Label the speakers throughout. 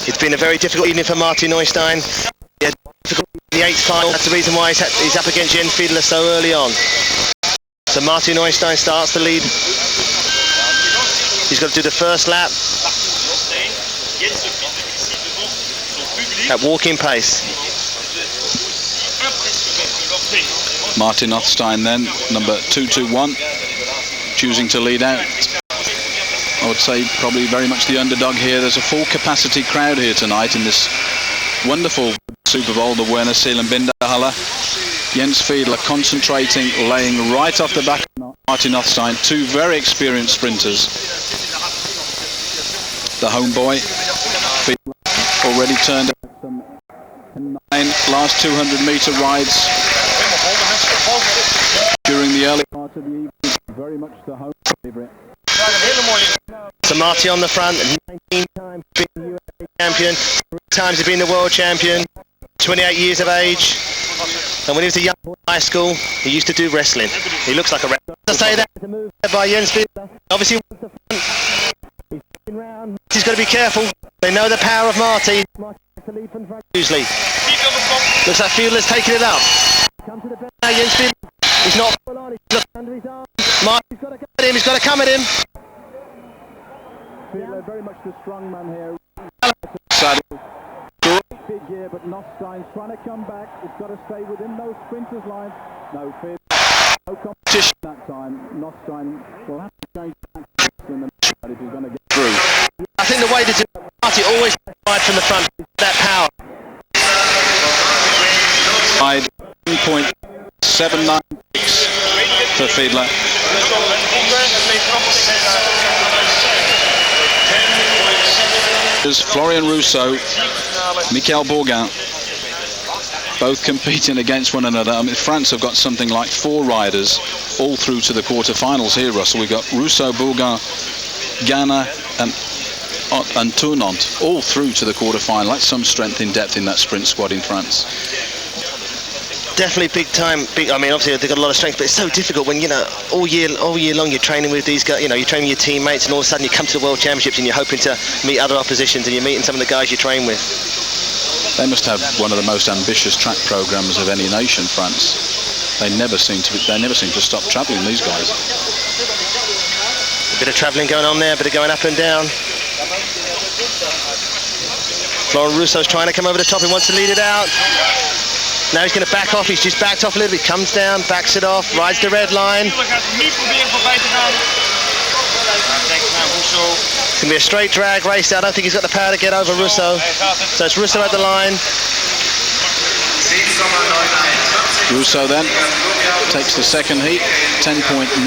Speaker 1: It's been a very difficult evening for Martin Neustein. He had difficult in the 8th final. That's the reason why he's up against Jens Fiedler so early on. So Martin Neustein starts the lead. He's got to do the first lap at walking pace.
Speaker 2: Martin Neustein then, number 221, choosing to lead out. I would say probably very much the underdog here. There's a full capacity crowd here tonight in this wonderful Super Bowl, the Werner Seelenbinder-Halle. Jens Fiedler concentrating, laying right off the back of Martin Neustein, two very experienced sprinters. The homeboy, Fiedler, already turned out some 9 last 200-meter rides during the early part of the evening. Very much the home favourite.
Speaker 1: So Marty on the front, 19 times being the USA champion, 3 times he's been the world champion, 28 years of age, and when he was a young boy in high school, he used to do wrestling. He looks like a wrestler. To say that, a move by Jens Fiedler. Obviously, wants the front. He's round. He's got to be careful. They know the power of Marty. Usually, looks like Fiedler's taking it up. Come to the bend now, Jens Fiedler. He's not full on. He's looking under his arm. Marty's got to come at him. He's got to come at him.
Speaker 3: Fiedler very much the strong man here. Great big gear, but Neustein trying to come back. It's got to stay within those sprinters' lines. No, Fiedler, no competition that time. Neustein will have to change back in the if he's going to get
Speaker 1: through. I think the way to do it, Marty always ride from the front. That power.
Speaker 2: 1.796 for Fiedler. There's Florian Rousseau, Michael Bourgain, both competing against one another. I mean, France have got something like 4 riders all through to the quarterfinals here, Russell. We've got Rousseau, Bourgain, Ghana and Tournant all through to the quarterfinal. That's some strength in depth in that sprint squad in France.
Speaker 1: Definitely big time. I mean, obviously they've got a lot of strength, but it's so difficult when, you know, all year long you're training with these guys. You know, you're training with your teammates, and all of a sudden you come to the World Championships and you're hoping to meet other oppositions, and you're meeting some of the guys you train with.
Speaker 2: They must have one of the most ambitious track programs of any nation, France. They never seem to stop travelling, these guys.
Speaker 1: A bit of travelling going on there, a bit of going up and down. Florian Rousseau's trying to come over the top. He wants to lead it out. Now he's going to back off. He's just backed off a little bit. Comes down, backs it off, rides the red line. It's going to be a straight drag race. I don't think he's got the power to get over Rousseau. So it's Rousseau at the line.
Speaker 2: Rousseau then takes the second heat, 10.915,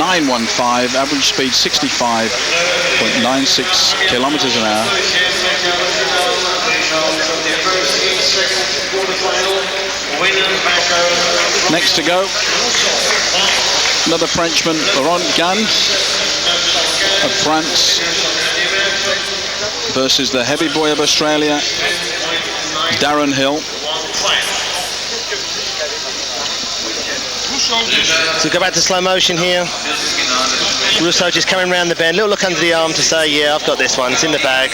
Speaker 2: average speed 65.96 kilometers an hour. Next to go, another Frenchman, Laurent Gane of France, versus the heavy boy of Australia, Darren Hill.
Speaker 1: So go back to slow motion here. Rousseau just coming around the bend, little look under the arm to say, yeah, I've got this one, it's in the bag.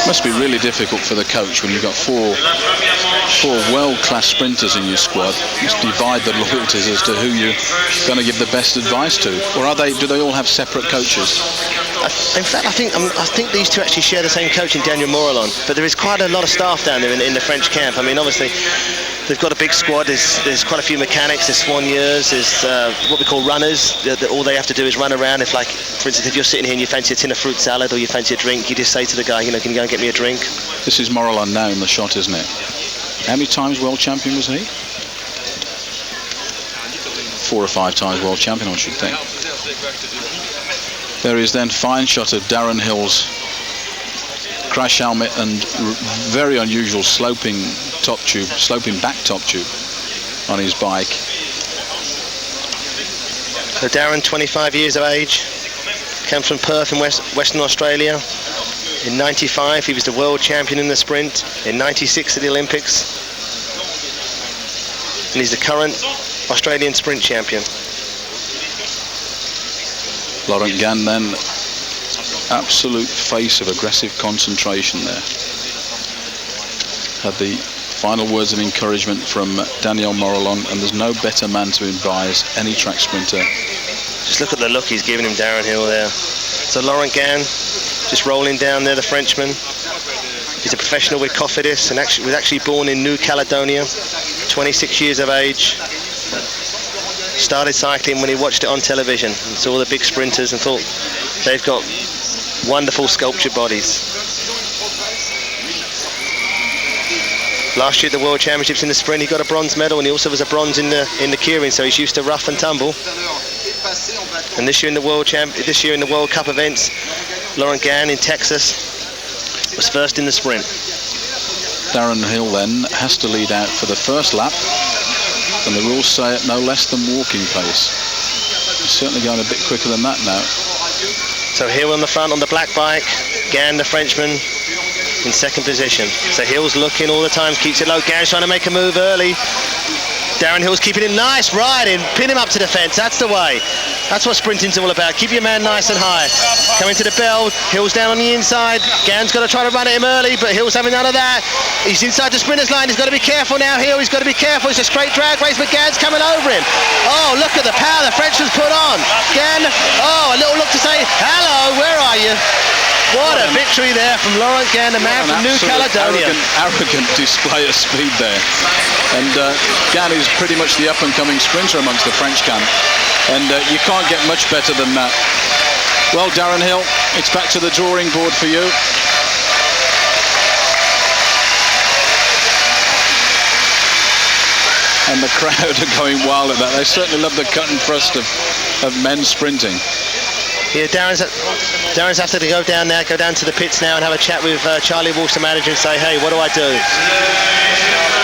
Speaker 2: Must be really difficult for the coach when you've got four world-class sprinters in your squad. You must divide the loyalties as to who you're going to give the best advice to. Or do they all have separate coaches?
Speaker 1: In fact, I think these two actually share the same coach in Daniel Morillon, but there is quite a lot of staff down there in the French camp. I mean, obviously, they've got a big squad. There's quite a few mechanics, there's soigneurs, there's what we call runners. All they have to do is run around. If, like, for instance, if you're sitting here and you fancy a tin of fruit salad or you fancy a drink, you just say to the guy, you know, can you go and get me a drink?
Speaker 2: This is Morillon now in the shot, isn't it? How many times world champion was he? 4 or 5 times world champion, I should think. There is then fine shot of Darren Hill's crash helmet and very unusual sloping back top tube on his bike.
Speaker 1: So Darren, 25 years of age, comes from Perth in Western Australia. In 95 he was the world champion in the sprint, in 96 at the Olympics, and he's the current Australian sprint champion.
Speaker 2: Laurent Gann then, absolute face of aggressive concentration there. Had the final words of encouragement from Daniel Morillon, and there's no better man to advise any track sprinter.
Speaker 1: Just look at the look he's giving him, Darren Hill there. So Laurent Gann, just rolling down there, the Frenchman. He's a professional with Cofidis and was actually born in New Caledonia, 26 years of age. Started cycling when he watched it on television and saw the big sprinters and thought they've got wonderful sculptured bodies. Last year at the World Championships in the sprint, he got a bronze medal, and he also was a bronze in the keirin, so he's used to rough and tumble. And this year in the World Cup events, Laurent Gann in Texas was first in the sprint.
Speaker 2: Darren Hill then has to lead out for the first lap, and the rules say at no less than walking pace. He's certainly going a bit quicker than that now.
Speaker 1: So Hill on the front on the black bike, Gann, the Frenchman, in second position. So Hill's looking all the time, keeps it low. Gann's trying to make a move early. Darren Hill's keeping it nice, riding, pin him up to the fence. That's the way. That's what sprinting's all about. Keep your man nice and high. Coming to the bell, Hill's down on the inside. Gann's got to try to run at him early, but Hill's having none of that. He's inside the sprinter's line. He's got to be careful now, Hill. He's got to be careful. It's a straight drag race, but Gann's coming over him. Oh, look at the power the Frenchman's put on. Gann, oh, a little look to say, hello, where are you? What a victory there from Laurent Gann, the man from New Caledonia.
Speaker 2: Arrogant display of speed there. And Gann is pretty much the up-and-coming sprinter amongst the French camp. And you can't get much better than that. Well, Darren Hill, it's back to the drawing board for you. And the crowd are going wild at that. They certainly love the cut and thrust of men sprinting.
Speaker 1: Yeah, Darren's have to go down now, go down to the pits now and have a chat with Charlie Walsh, the manager, and say, hey, what do I do?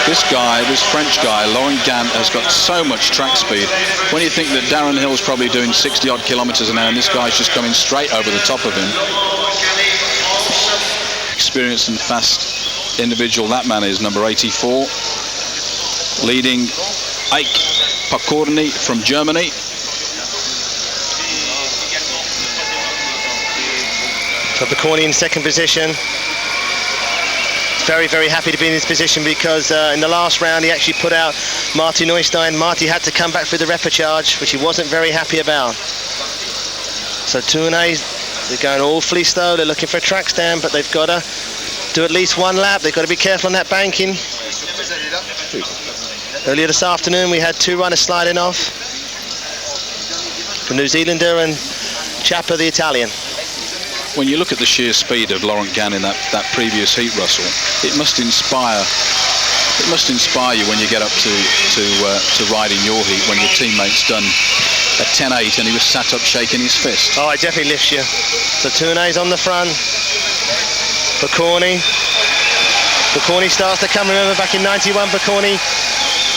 Speaker 2: This French guy, Laurent Gann, has got so much track speed. When you think that Darren Hill's probably doing 60-odd kilometres an hour, and this guy's just coming straight over the top of him. Experienced and fast individual that man is, number 84. Leading Ike Pokorny from Germany.
Speaker 1: So Pokorny in second position. Very, very happy to be in this position because in the last round he actually put out Marty Neustein. Marty had to come back through the repechage, which he wasn't very happy about. So Tournai, they're going awfully slow. They're looking for a track stand, but they've got to do at least one lap. They've got to be careful on that banking. Earlier this afternoon we had two runners sliding off. The New Zealander and Chapa, the Italian.
Speaker 2: When you look at the sheer speed of Laurent Gann in that previous heat, Russell, it must inspire you when you get up to ride in your heat when your teammate's done a 10.8 and he was sat up shaking his fist.
Speaker 1: Oh, it definitely lifts you. So Tournai's on the front. Pokorny starts to come. Remember back in 91, Pokorny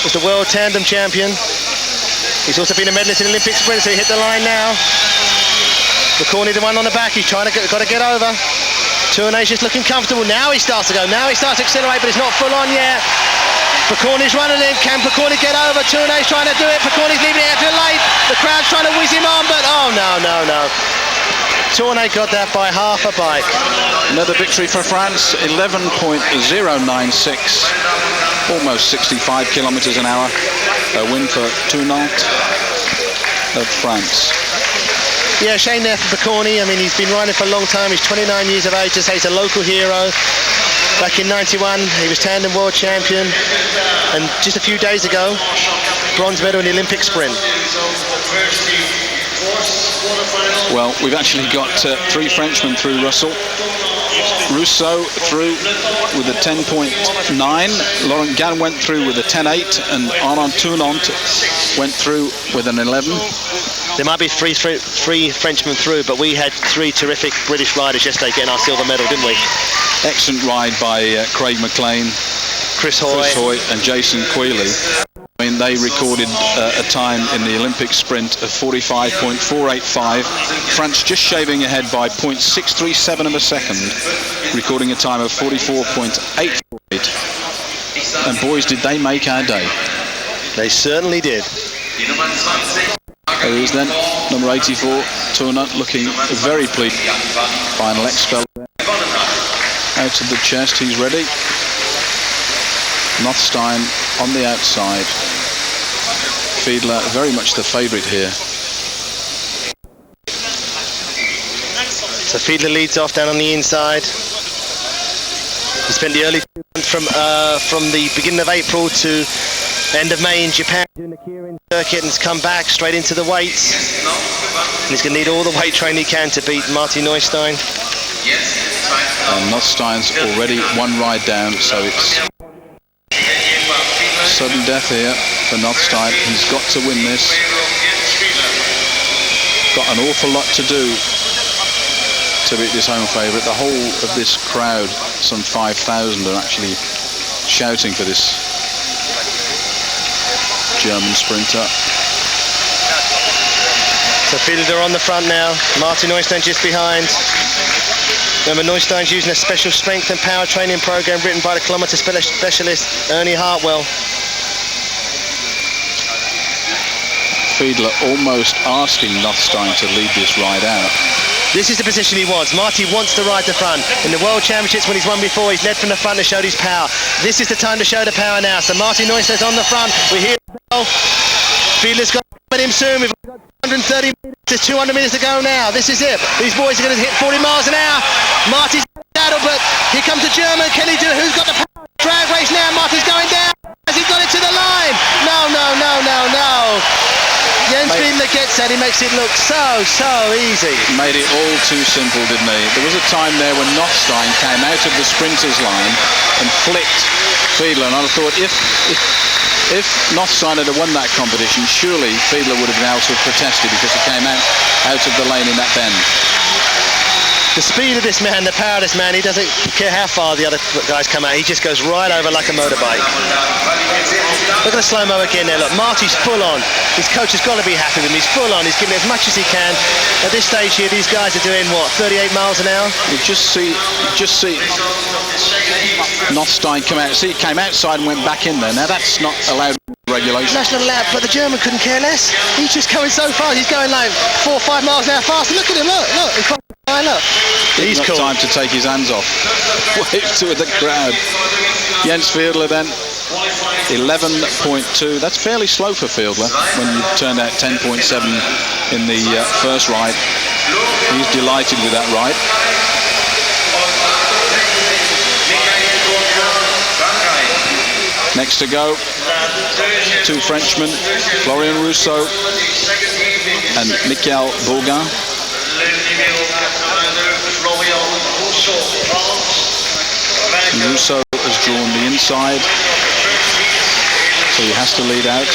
Speaker 1: was the world tandem champion. He's also been a medalist in Olympic sprint, so he hit the line now. Pokorny, the one on the back, he's got to get over. Tournai's just looking comfortable. Now he starts to go. Now he starts to accelerate, but it's not full on yet. Pokorny's running in. Can Pokorny get over? Tournai's trying to do it. Pokorny's leaving it out too late. The crowd's trying to whiz him on, but oh no. Tournai got that by half a bike.
Speaker 2: Another victory for France, 11.096, almost 65 kilometers an hour. A win for Tournai of France.
Speaker 1: Yeah, shame there for Pokorny. I mean, he's been riding for a long time. He's 29 years of age. Just say he's a local hero. Back in 91, he was tandem world champion. And just a few days ago, bronze medal in the Olympic sprint.
Speaker 2: Well, we've actually got three Frenchmen through, Russell. Rousseau through with a 10.9. Laurent Gann went through with a 10.8, and Arnaud Tournant went through with an 11.
Speaker 1: There might be three Frenchmen through, but we had three terrific British riders yesterday getting our silver medal, didn't we?
Speaker 2: Excellent ride by Craig McLean, Chris Hoy and Jason Quealy. I mean, they recorded a time in the Olympic sprint of 45.485. France just shaving ahead by 0.637 of a second, recording a time of 44.848. And boys, did they make our day.
Speaker 1: They certainly did.
Speaker 2: There he is then, number 84, Turner, looking very pleased. Final expel out of the chest, he's ready. Nothstein on the outside. Fiedler very much the favourite here.
Speaker 1: So Fiedler leads off down on the inside. He spent the early from the beginning of April to end of May in Japan doing the Kirin circuit, and has come back straight into the weights. And he's going to need all the weight training he can to beat Marty Neustein.
Speaker 2: And Nothstein's already one ride down, so it's sudden death here for Nothstein. He's got to win this. Got an awful lot to do to beat this home favourite. The whole of this crowd, some 5,000, are actually shouting for this German sprinter.
Speaker 1: So Fiedler on the front now, Marty Neustein just behind. Remember, Neustein's using a special strength and power training program written by the kilometre specialist Ernie Hartwell.
Speaker 2: Fiedler almost asking Nothstein to lead this ride out.
Speaker 1: This is the position he wants. Marty wants to ride the front. In the World Championships, when he's won before, he's led from the front and showed his power. This is the time to show the power now. So Marty Neustein's on the front. We hear Fiedler's got him soon. We've got 130 metres, 200 metres to go now. This is it. These boys are going to hit 40 miles an hour. Marty's saddle, but here comes the German. Can he do it? Who's got the power? Drag race now. Marty's going down. Has he got it to the line? No, no, no, no, no. Jens Fiedler gets that. He makes it look so easy.
Speaker 2: Made it all too simple, didn't he? There was a time there when Nothstein came out of the sprinters line and flicked Fiedler, and I thought if Nothstein had won that competition, surely Fiedler would have been able to have protested because he came out of the lane in that bend.
Speaker 1: The speed of this man, the power of this man, he doesn't care how far the other guys come out. He just goes right over like a motorbike. Look at the slow-mo again there. Look, Marty's full on. His coach has got to be happy with him. He's full on. He's giving as much as he can. At this stage here, these guys are doing, what, 38 miles an hour?
Speaker 2: You just see Nothstein come out. See, he came outside and went back in there. Now, that's not allowed regulation.
Speaker 1: That's not allowed, but the German couldn't care less. He's just going so fast. He's going like 4 or 5 miles an hour faster. Look at him, look. Look. He's cool.
Speaker 2: Time to take his hands off. Wave to the crowd. Jens Fiedler then, 11.2. That's fairly slow for Fiedler when you turned out 10.7 in the first ride. He's delighted with that ride. Next to go, 2 Frenchmen, Florian Rousseau and Michael Bourgain. Rousseau has drawn the inside, so he has to lead out.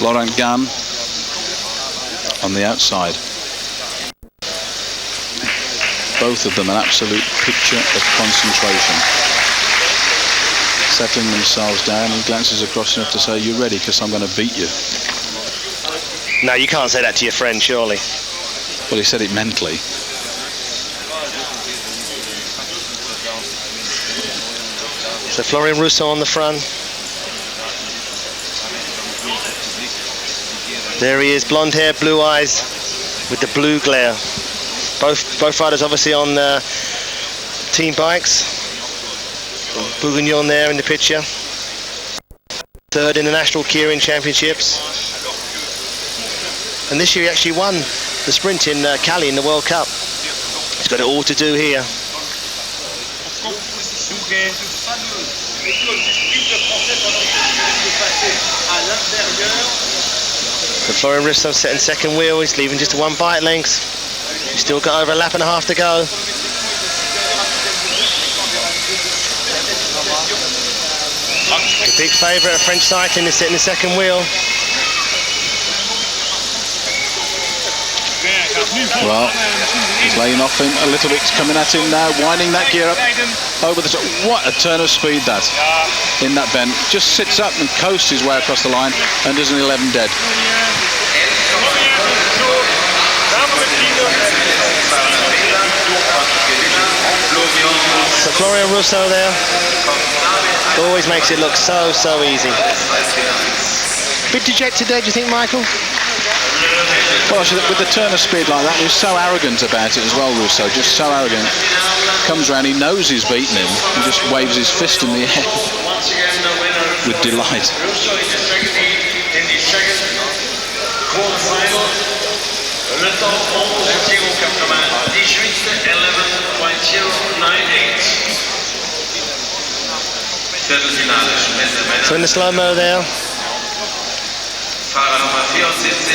Speaker 2: Laurent Gahn on the outside. Both of them an absolute picture of concentration. Settling themselves down, he glances across enough to say, "You ready? Because I'm going to beat you."
Speaker 1: No, you can't say that to your friend, surely.
Speaker 2: Well, he said it mentally.
Speaker 1: So Florian Rousseau on the front. There he is, blonde hair, blue eyes, with the blue glare. Both riders obviously on team bikes. Bourguignon there in the picture. 3rd in the National Kirin Championships. And this year he actually won the sprint in Cali in the World Cup. He's got it all to do here. So Florian Rousseau setting second wheel. He's leaving just 1 bike length. He's still got over a lap and a half to go. The big favourite of French cycling is sitting the second wheel.
Speaker 2: Well, he's laying off him a little bit, coming at him now, winding that gear up over the top. What a turn of speed that in that bend. Just sits up and coasts his way across the line and does an 11 dead.
Speaker 1: So Florian Rousseau there. Always makes it look so easy. Bit dejected there, do you think, Michael?
Speaker 2: Well, with the turn of speed like that, he's so arrogant about it as well, Russo. Just so arrogant. Comes round, he knows he's beaten him, and just waves his fist in the air with delight.
Speaker 4: In the second quarterfinal, le temps 11:098.
Speaker 1: So in the slow-mo there,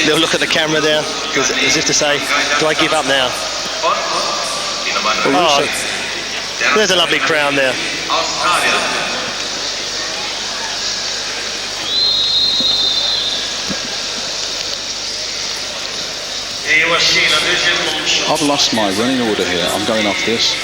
Speaker 1: they'll look at the camera there, as if to say, do I give up now? Oh, there's a lovely crown there.
Speaker 2: I've lost my running order here. I'm going off this.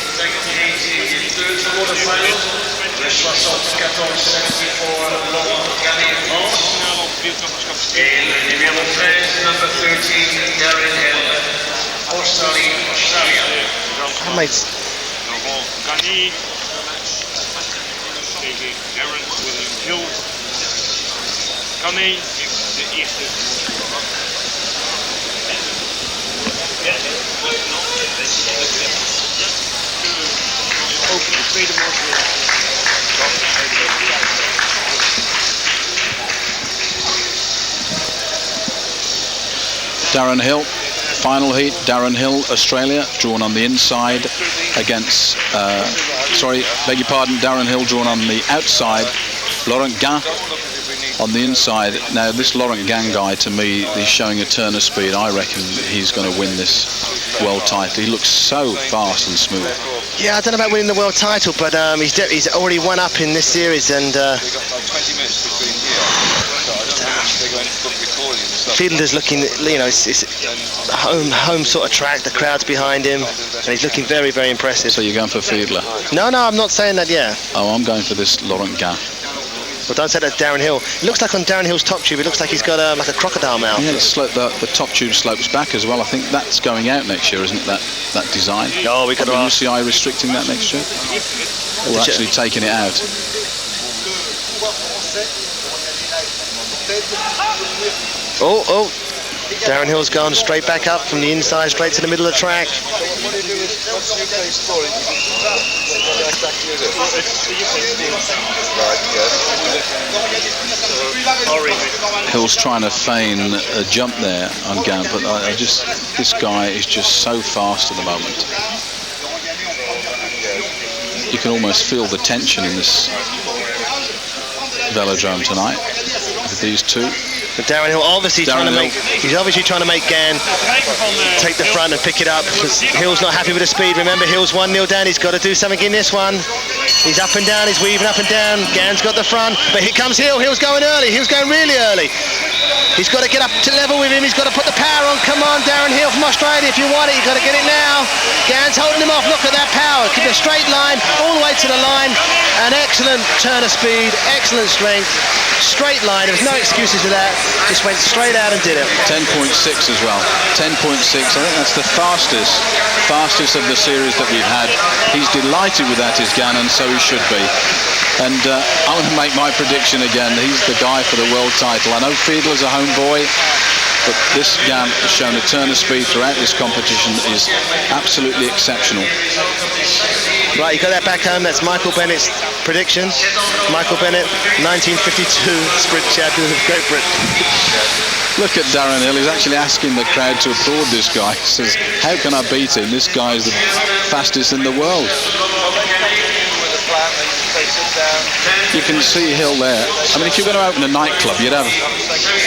Speaker 2: Darren Hill, final heat. Darren Hill, Australia, drawn on the inside against, beg your pardon, Darren Hill drawn on the outside. Laurent Gain on the inside. Now, this Laurent Gain guy, to me, he's showing a turn of speed. I reckon he's going to win this world title. He looks so fast and smooth.
Speaker 1: Yeah, I don't know about winning the world title, but he's already won up in this series, and Fiedler's looking, you know, it's a home sort of track. The crowd's behind him, and he's looking very, very impressive.
Speaker 2: So you're going for Fiedler?
Speaker 1: No, I'm not saying that yet.
Speaker 2: Oh, I'm going for this Laurent Gain.
Speaker 1: Well, don't say that's Darren Hill. It looks like on Darren Hill's top tube, it looks like he's got like a crocodile mouth.
Speaker 2: Yeah, the top tube slopes back as well. I think that's going out next year, isn't it, that design?
Speaker 1: Oh, we could have asked.
Speaker 2: UCI restricting that next year? Or actually taking it out?
Speaker 1: Oh, Darren Hill's gone straight back up from the inside, straight to the middle of the track.
Speaker 2: Hill's trying to feign a jump there on Gain, but this guy is just so fast at the moment. You can almost feel the tension in this velodrome tonight with these two.
Speaker 1: But Darren Hill he's obviously trying to make Gain take the front and pick it up, because Hill's not happy with the speed. Remember, Hill's 1-0 down. He's got to do something in this one. He's up and down. He's weaving up and down. Gain's got the front, but here comes Hill. Hill's going early. Hill's going really early. He's got to get up to level with him. He's got to put the power on. Come on, Darren Hill from Australia. If you want it, you've got to get it now. Gain's holding him off. Look at that power. Keep a straight line all the way to the line. An excellent turn of speed, excellent strength, straight line. There was no excuses for that. Just went straight out and did it.
Speaker 2: 10.6 as well. 10.6. I think that's the fastest of the series that we've had. He's delighted with that, is Gain, and so he should be. And I'm going to make my prediction again. He's the guy for the world title. I know Fiedler's a home boy, but this Gain has shown a turn of speed throughout this competition that is absolutely exceptional.
Speaker 1: Right, you got that back home. That's Michael Bennett's prediction. Michael Bennett, 1952 sprint champion of Great Britain.
Speaker 2: Look at Darren Hill. He's actually asking the crowd to applaud this guy. He says, how can I beat him? This guy is the fastest in the world. You can see Hill there. I mean, if you're going to open a nightclub, you'd have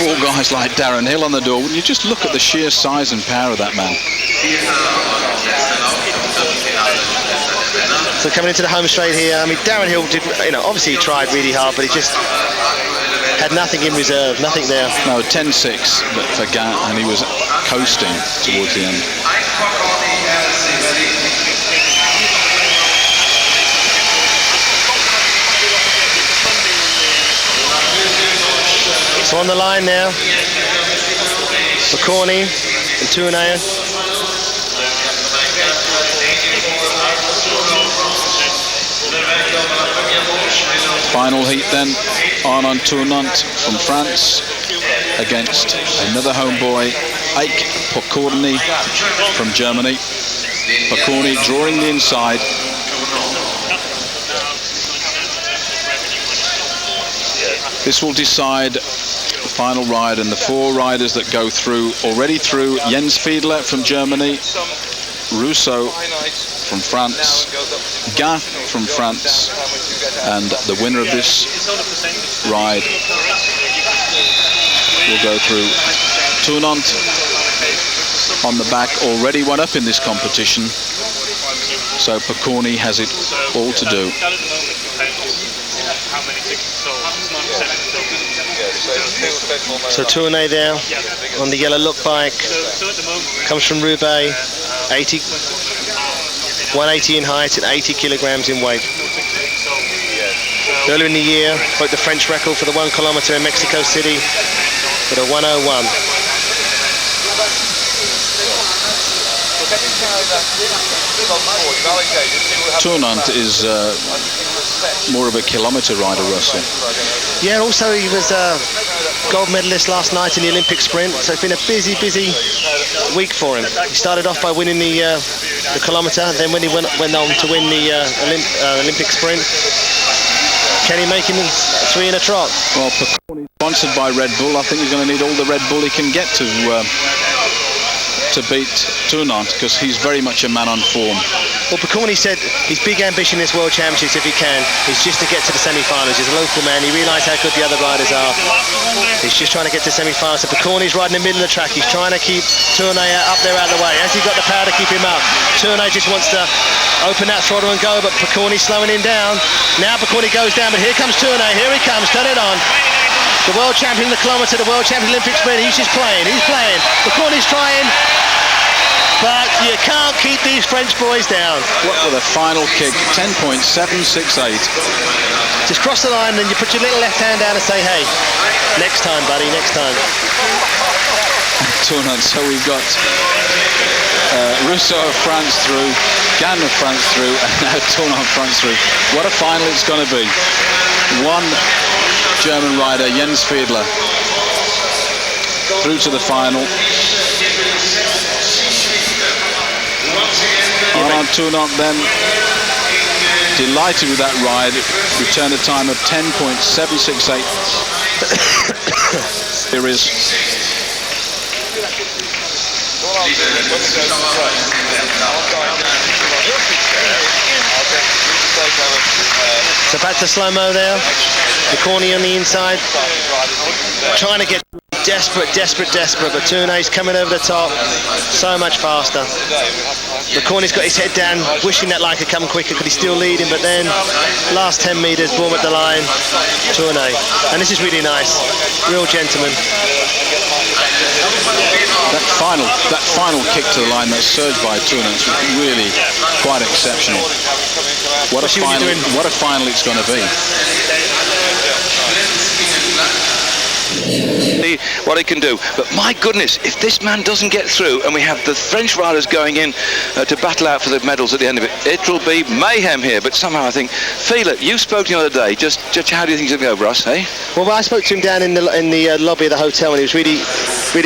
Speaker 2: 4 guys like Darren Hill on the door. Wouldn't you? Just look at the sheer size and power of that man.
Speaker 1: So coming into the home straight here, I mean, Darren Hill did, obviously he tried really hard, but he just had nothing in reserve, nothing there.
Speaker 2: No, 10.6 for Gain, and he was coasting towards the end.
Speaker 1: So on the line now, McCorney and Tuunainen.
Speaker 2: Final heat then, Arnaud Tournant from France against another homeboy, Ike Pokorny from Germany. Pokorny drawing the inside. This will decide the final ride, and the 4 riders that go through, already through: Jens Fiedler from Germany, Rousseau from France, Gain from France, and the winner of this ride will go through. Tournant on the back already went up in this competition, so Pokorny has it all to do.
Speaker 1: So Tournay there on the yellow look bike, comes from Roubaix, 180 in height and 80 kilograms in weight. Earlier in the year, broke the French record for the 1 kilometer in Mexico City with a 1:01.
Speaker 2: Tournant is more of a kilometre rider, Russell.
Speaker 1: Yeah, also he was a gold medalist last night in the Olympic sprint, so it's been a busy week for him. He started off by winning the kilometre, then when he went on to win the Olympic sprint, can he make him 3 in a trot?
Speaker 2: Well, sponsored by Red Bull, I think he's going to need all the Red Bull he can get to beat Tournant, because he's very much a man on form.
Speaker 1: Well, Pokorny said his big ambition in this World Championships, if he can, is just to get to the semi-finals. He's a local man. He realised how good the other riders are. He's just trying to get to semi-finals. So Pokorny's riding in the middle of the track. He's trying to keep Tournay up there out of the way. Has he got the power to keep him up? Tournay just wants to open that throttle and go, but Pokorny's slowing him down. Now Pokorny goes down, but here comes Tournay. Here he comes. Turn it on. The world champion in the kilometre, the world champion Olympic sprint. He's just playing. He's playing. Pokorny's trying. But you can't keep these French boys down.
Speaker 2: What with a final kick, 10.768.
Speaker 1: Just cross the line, then you put your little left hand down and say, hey, next time, buddy, next time.
Speaker 2: Tournant, so we've got Rousseau of France through, Gain of France through, and now Tournant of France through. What a final it's going to be. One German rider, Jens Fiedler, through to the final. Arnaud Tournant then, delighted with that ride, returned a time of 10.768. Here is
Speaker 1: so back to slow-mo there. Pokorny on the inside, trying to get desperate, but Tournay's coming over the top so much faster. Pokorny's got his head down, wishing that line could come quicker, could he still lead him, but then last 10 metres, boom at the line, Tournay. And this is really nice, real gentleman.
Speaker 2: That final kick to the line, that surge by Tournant, was really quite exceptional. What a final it's going to be.
Speaker 5: What he can do, but my goodness, if this man doesn't get through and we have the French riders going in to battle out for the medals at the end of it, it'll be mayhem here. But somehow I think, Fiedler, you spoke to him the other day, just how do you think it's going to go, Russ, eh?
Speaker 1: Well, I spoke to him down in the lobby of the hotel, and he was really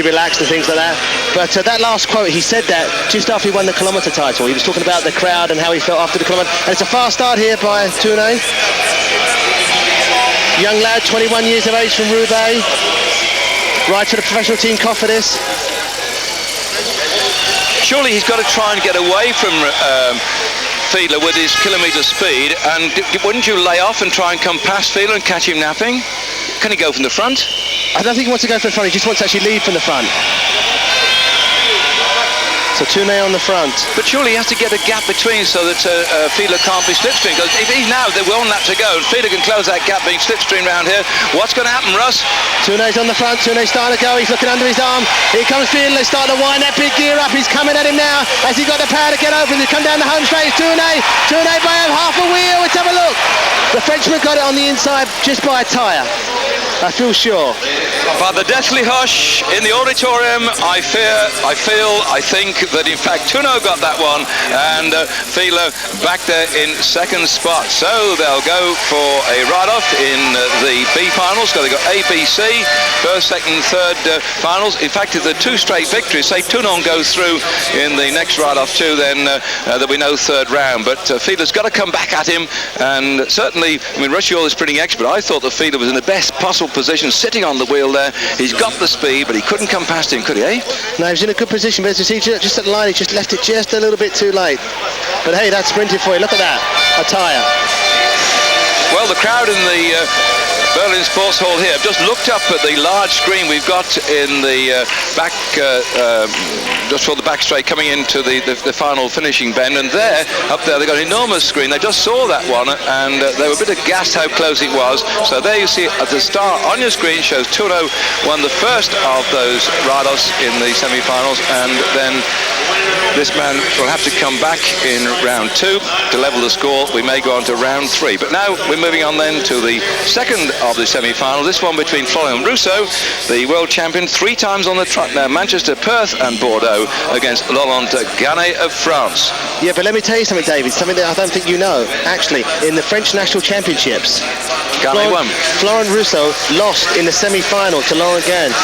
Speaker 1: relaxed and things like that. But that last quote, he said that just after he won the kilometre title. He was talking about the crowd and how he felt after the kilometre. And it's a fast start here by Tournay. Young lad, 21 years of age from Roubaix. Right to the professional team Cofidis.
Speaker 5: Surely he's got to try and get away from Fiedler with his kilometre speed, and wouldn't you lay off and try and come past Fiedler and catch him napping? Can he go from the front?
Speaker 1: I don't think he wants to go from the front, he just wants to actually lead from the front. So Tournay on the front.
Speaker 5: But surely he has to get a gap between so that Fiedler can't be slipstream. Because if he's now, they're one lap to go, and Fiedler can close that gap being slipstream round here. What's going to happen, Russ?
Speaker 1: Tournay's on the front, Tournay's starting to go, he's looking under his arm. Here comes Fiedler, starting to wind that big gear up. He's coming at him now. Has he got the power to get over? He's come down the home straight. It's Tournay by half a wheel. Let's have a look. The Frenchman got it on the inside just by a tyre. I feel sure.
Speaker 5: By the deathly hush in the auditorium, I think that in fact Tuno got that one, and Fila back there in second spot. So they'll go for a ride-off in the B finals. So they've got A, B, C, first, second, third finals. In fact, if the two straight victories, say Tunon goes through in the next ride-off too, then there'll be no third round. But Fila's got to come back at him, and certainly, I mean, Rusciol is sprinting expert. I thought that Fila was in the best possible position, sitting on the wheel there. He's got the speed, but he couldn't come past him, could he, eh?
Speaker 1: No, he was in a good position, but as you see, just at the line, he just left it just a little bit too late. But hey, that's sprinted for you. Look at that, a tyre.
Speaker 5: Well, the crowd in the Berlin Sports Hall here have just looked up at the large screen we've got in the back, just for the back straight coming into the final finishing bend, and there, up there, they've got an enormous screen. They just saw that one, and they were a bit aghast how close it was. So there you see at the start on your screen shows Tuno won the first of those ride-offs in the semi-finals, and then this man will have to come back in round 2 to level the score. We may go on to round 3, but now we're moving on then to the second of the semi-final. This one between Florian Rousseau, the world champion 3 times on the track now, Manchester, Perth and Bordeaux, against Laurent Gannet of France.
Speaker 1: Yeah, but let me tell you something, David, something that I don't think you know. Actually, in the French National Championships,
Speaker 5: Gannet won.
Speaker 1: Florent Rousseau lost in the semi-final to Laurent Gannet,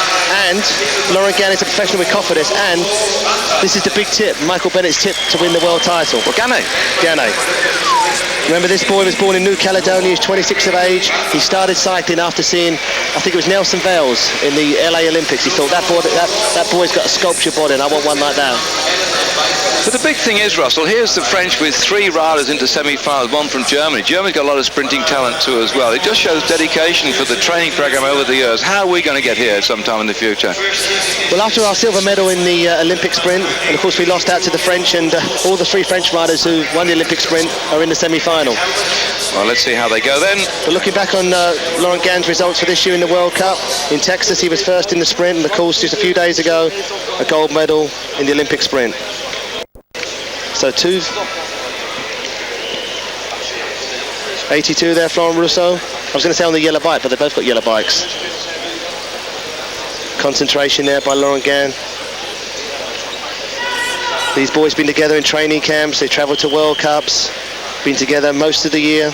Speaker 1: and Laurent Gannet is a professional with confidence, and this is the big tip, Michael Bennett's tip to win the world title.
Speaker 5: Well, Gannet.
Speaker 1: Remember, this boy was born in New Caledonia, he's 26 of age. He started cycling after seeing, I think it was Nelson Vales in the LA Olympics. He thought, that boy's got a sculpture body and I want one like that.
Speaker 5: But the big thing is, Russell, here's the French with 3 riders into semi-finals, one from Germany. Germany's got a lot of sprinting talent too as well. It just shows dedication for the training program over the years. How are we going to get here sometime in the future?
Speaker 1: Well, after our silver medal in the Olympic sprint, and of course we lost out to the French, and all the 3 French riders who won the Olympic sprint are in the semi-final.
Speaker 5: Well, let's see how they go then.
Speaker 1: But looking back on Laurent Gannet's results for this year in the World Cup, in Texas he was first in the sprint, and of course just a few days ago, a gold medal in the Olympic sprint. So 82 there, Florent Rousseau. I was going to say on the yellow bike, but they both got yellow bikes. Concentration there by Laurent Gannet. These boys been together in training camps, they travelled to World Cups, been together most of the year.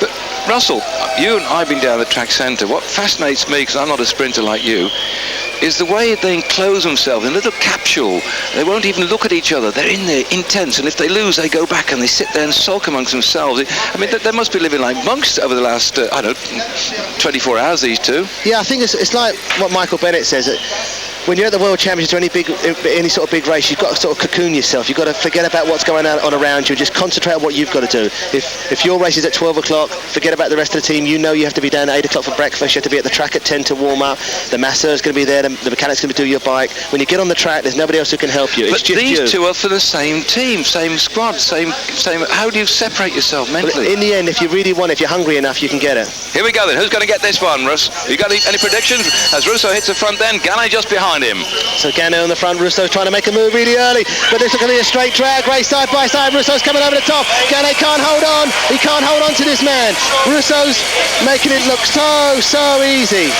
Speaker 5: But Russell, you and I have been down the track centre. What fascinates me, because I'm not a sprinter like you, is the way they enclose themselves in a little capsule. They won't even look at each other. They're in there intense, and if they lose, they go back and they sit there and sulk amongst themselves. I mean, they must be living like monks over the last, I don't know, 24 hours, these two.
Speaker 1: Yeah, I think it's like what Michael Bennett says. When you're at the World Championships or any sort of big race, you've got to sort of cocoon yourself. You've got to forget about what's going on around you and just concentrate on what you've got to do. If your race is at 12 o'clock, forget about the rest of the team. You know you have to be down at 8 o'clock for breakfast. You have to be at the track at 10 to warm up. The masseur's going to be there. The mechanic's going to do your bike. When you get on the track, there's nobody else who can help you. It's just you.
Speaker 5: But these two are for the same team, same squad, same. How do you separate yourself mentally?
Speaker 1: Well, in the end, if you really want it, if you're hungry enough, you can get it.
Speaker 5: Here we go then. Who's going to get this one, Russ? You got any predictions? As Rousseau hits the front then, Gannet just behind him.
Speaker 1: So Gannet on the front, Rousseau's trying to make a move really early, but this is going to be a straight drag race side by side. Rousseau's coming over the top. Gannet can't hold on. He can't hold on to this man. Rousseau's making it look so easy.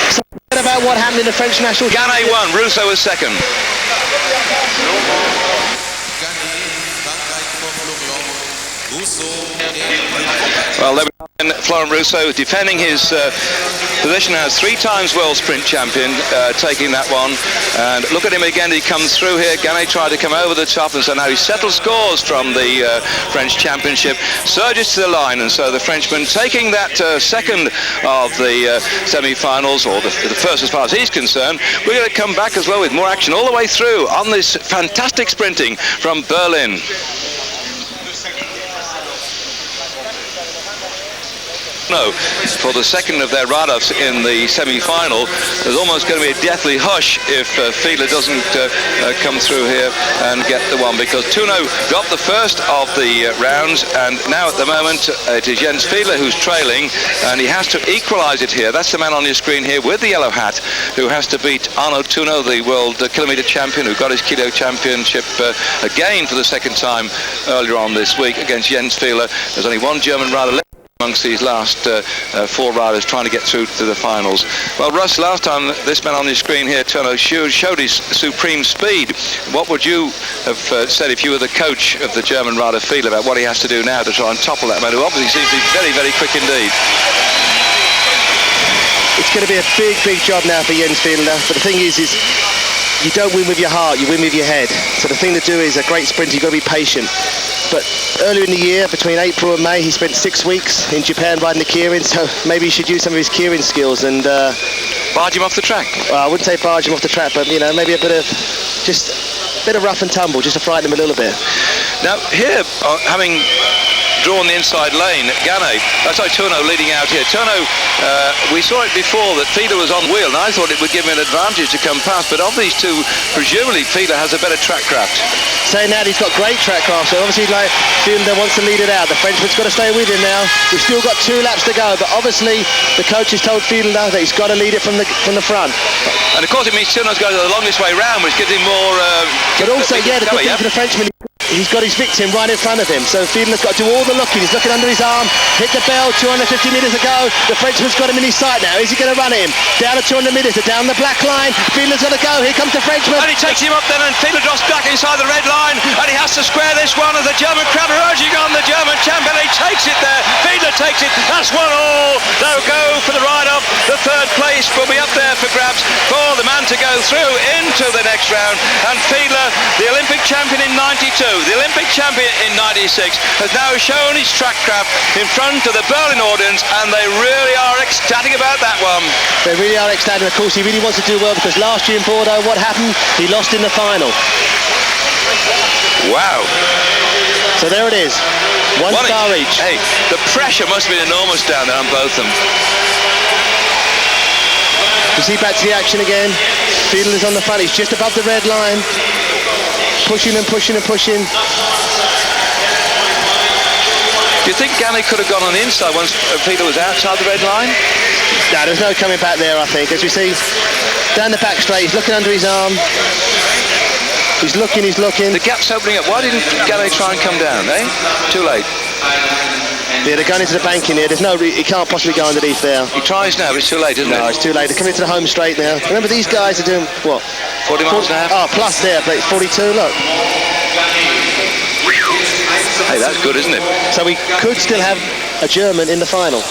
Speaker 1: So forget about what happened in the French national.
Speaker 5: Gannet won. Rousseau was second. Well, Florent Rousseau defending his position as 3 times world sprint champion, taking that one. And look at him again, he comes through here. Gannet tried to come over the top, and so now he settles scores from the French championship, surges to the line, and so the Frenchman taking that second of the semi-finals, or the first as far as he's concerned. We're going to come back as well with more action all the way through on this fantastic sprinting from Berlin. For the second of their ride-offs in the semi-final. There's almost going to be a deathly hush if Fila doesn't come through here and get the one, because Tuno got the first of the rounds, and now at the moment it is Jens Fila who's trailing, and he has to equalise it here. That's the man on your screen here with the yellow hat, who has to beat Arno Tuno, the world kilometre champion, who got his kilo championship again for the second time earlier on this week against Jens Fila. There's only one German rider left. amongst these last 4 riders trying to get through to the finals. Well, Russ, last time this man on the screen here, Turno, showed his supreme speed. What would you have said if you were the coach of the German rider Fiedler about what he has to do now to try and topple that man, who obviously seems to be very, very quick indeed?
Speaker 1: It's going to be a big, big job now for Jens Fiedler, but the thing is you don't win with your heart, you win with your head. So the thing to do is a great sprinter, you've got to be patient. But earlier in the year, between April and May, he spent 6 weeks in Japan riding the Kirin, so maybe he should use some of his Kirin skills and...
Speaker 5: barge him off the track?
Speaker 1: Well, I wouldn't say barge him off the track, but, you know, maybe a bit of rough and tumble, just to frighten him a little bit.
Speaker 5: Now, here, having drawn the inside lane, Turno leading out here. Turno, we saw it before that Fiedler was on wheel, and I thought it would give him an advantage to come past, but of these two, presumably Fiedler has a better track craft.
Speaker 1: Saying that, he's got great track craft, so obviously like Fiedler wants to lead it out. The Frenchman's got to stay with him now. We've still got 2 laps to go, but obviously the coach has told Fiedler that he's got to lead it from the front.
Speaker 5: And of course it means Turno's going the longest way round, which gives him more...
Speaker 1: but also, yeah, the good thing for the Frenchman, he's got his victim right in front of him, so Fiedler's got to do all the looking. He's looking under his arm, hit the bell, 250 metres ago. The Frenchman's got him in his sight now. Is he going to run at him? Down at 200 metres, down the black line. Fiedler's got to go. Here comes the Frenchman.
Speaker 5: And he takes him up then, and Fiedler drops back inside the red line, and he has to square this one as the German crowd are urging on the German champion. He takes it there. Fiedler takes it. That's 1-1. They'll go for the ride-up. The 3rd place will be up there for grabs for the man to go through into the next round. And Fiedler, the Olympic champion in 92, the Olympic champion in 96, has now shown his track craft in front of the Berlin audience, and they really are ecstatic about that one.
Speaker 1: They really are ecstatic. Of course, he really wants to do well, because last year in Bordeaux, what happened? He lost in the final.
Speaker 5: Wow.
Speaker 1: So there it is. One star each.
Speaker 5: Hey, the pressure must have been enormous down there on both of them.
Speaker 1: You see, back to the action again. Fiedler's on the front. He's just above the red line. Pushing and pushing and pushing.
Speaker 5: Do you think Ganay could have gone on the inside once Fiedler was outside the red line?
Speaker 1: No, there's no coming back there, I think. As we see, down the back straight, he's looking under his arm. He's looking.
Speaker 5: The gap's opening up. Why didn't Ganay try and come down, eh? Too late.
Speaker 1: Yeah, they're going into the banking here. He can't possibly go underneath there.
Speaker 5: He tries now, but it's too late, isn't it?
Speaker 1: No, it's too late. They're coming into the home straight now. Remember, these guys are doing, what?
Speaker 5: 40 miles an hour?
Speaker 1: Oh, plus there, but it's 42, look.
Speaker 5: Hey, that's good, isn't it?
Speaker 1: So we could still have a German in the final.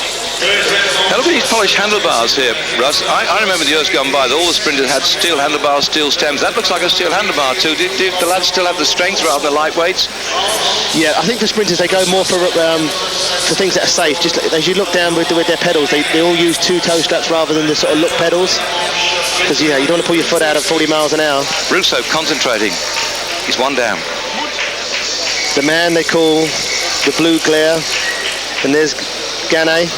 Speaker 5: Now look at these polished handlebars here, Russ. I remember the years gone by that all the sprinters had steel handlebars, steel stems. That looks like a steel handlebar too. Do the lads still have the strength rather than lightweights? Yeah,
Speaker 1: I think the sprinters, they go more for things that are safe. Just as you look down with their pedals, they all use 2 toe straps rather than the sort of look pedals. Because, yeah, you don't want to pull your foot out at 40 miles an hour.
Speaker 5: Russo concentrating. He's 1 down.
Speaker 1: The man they call the blue glare. And there's Ganay.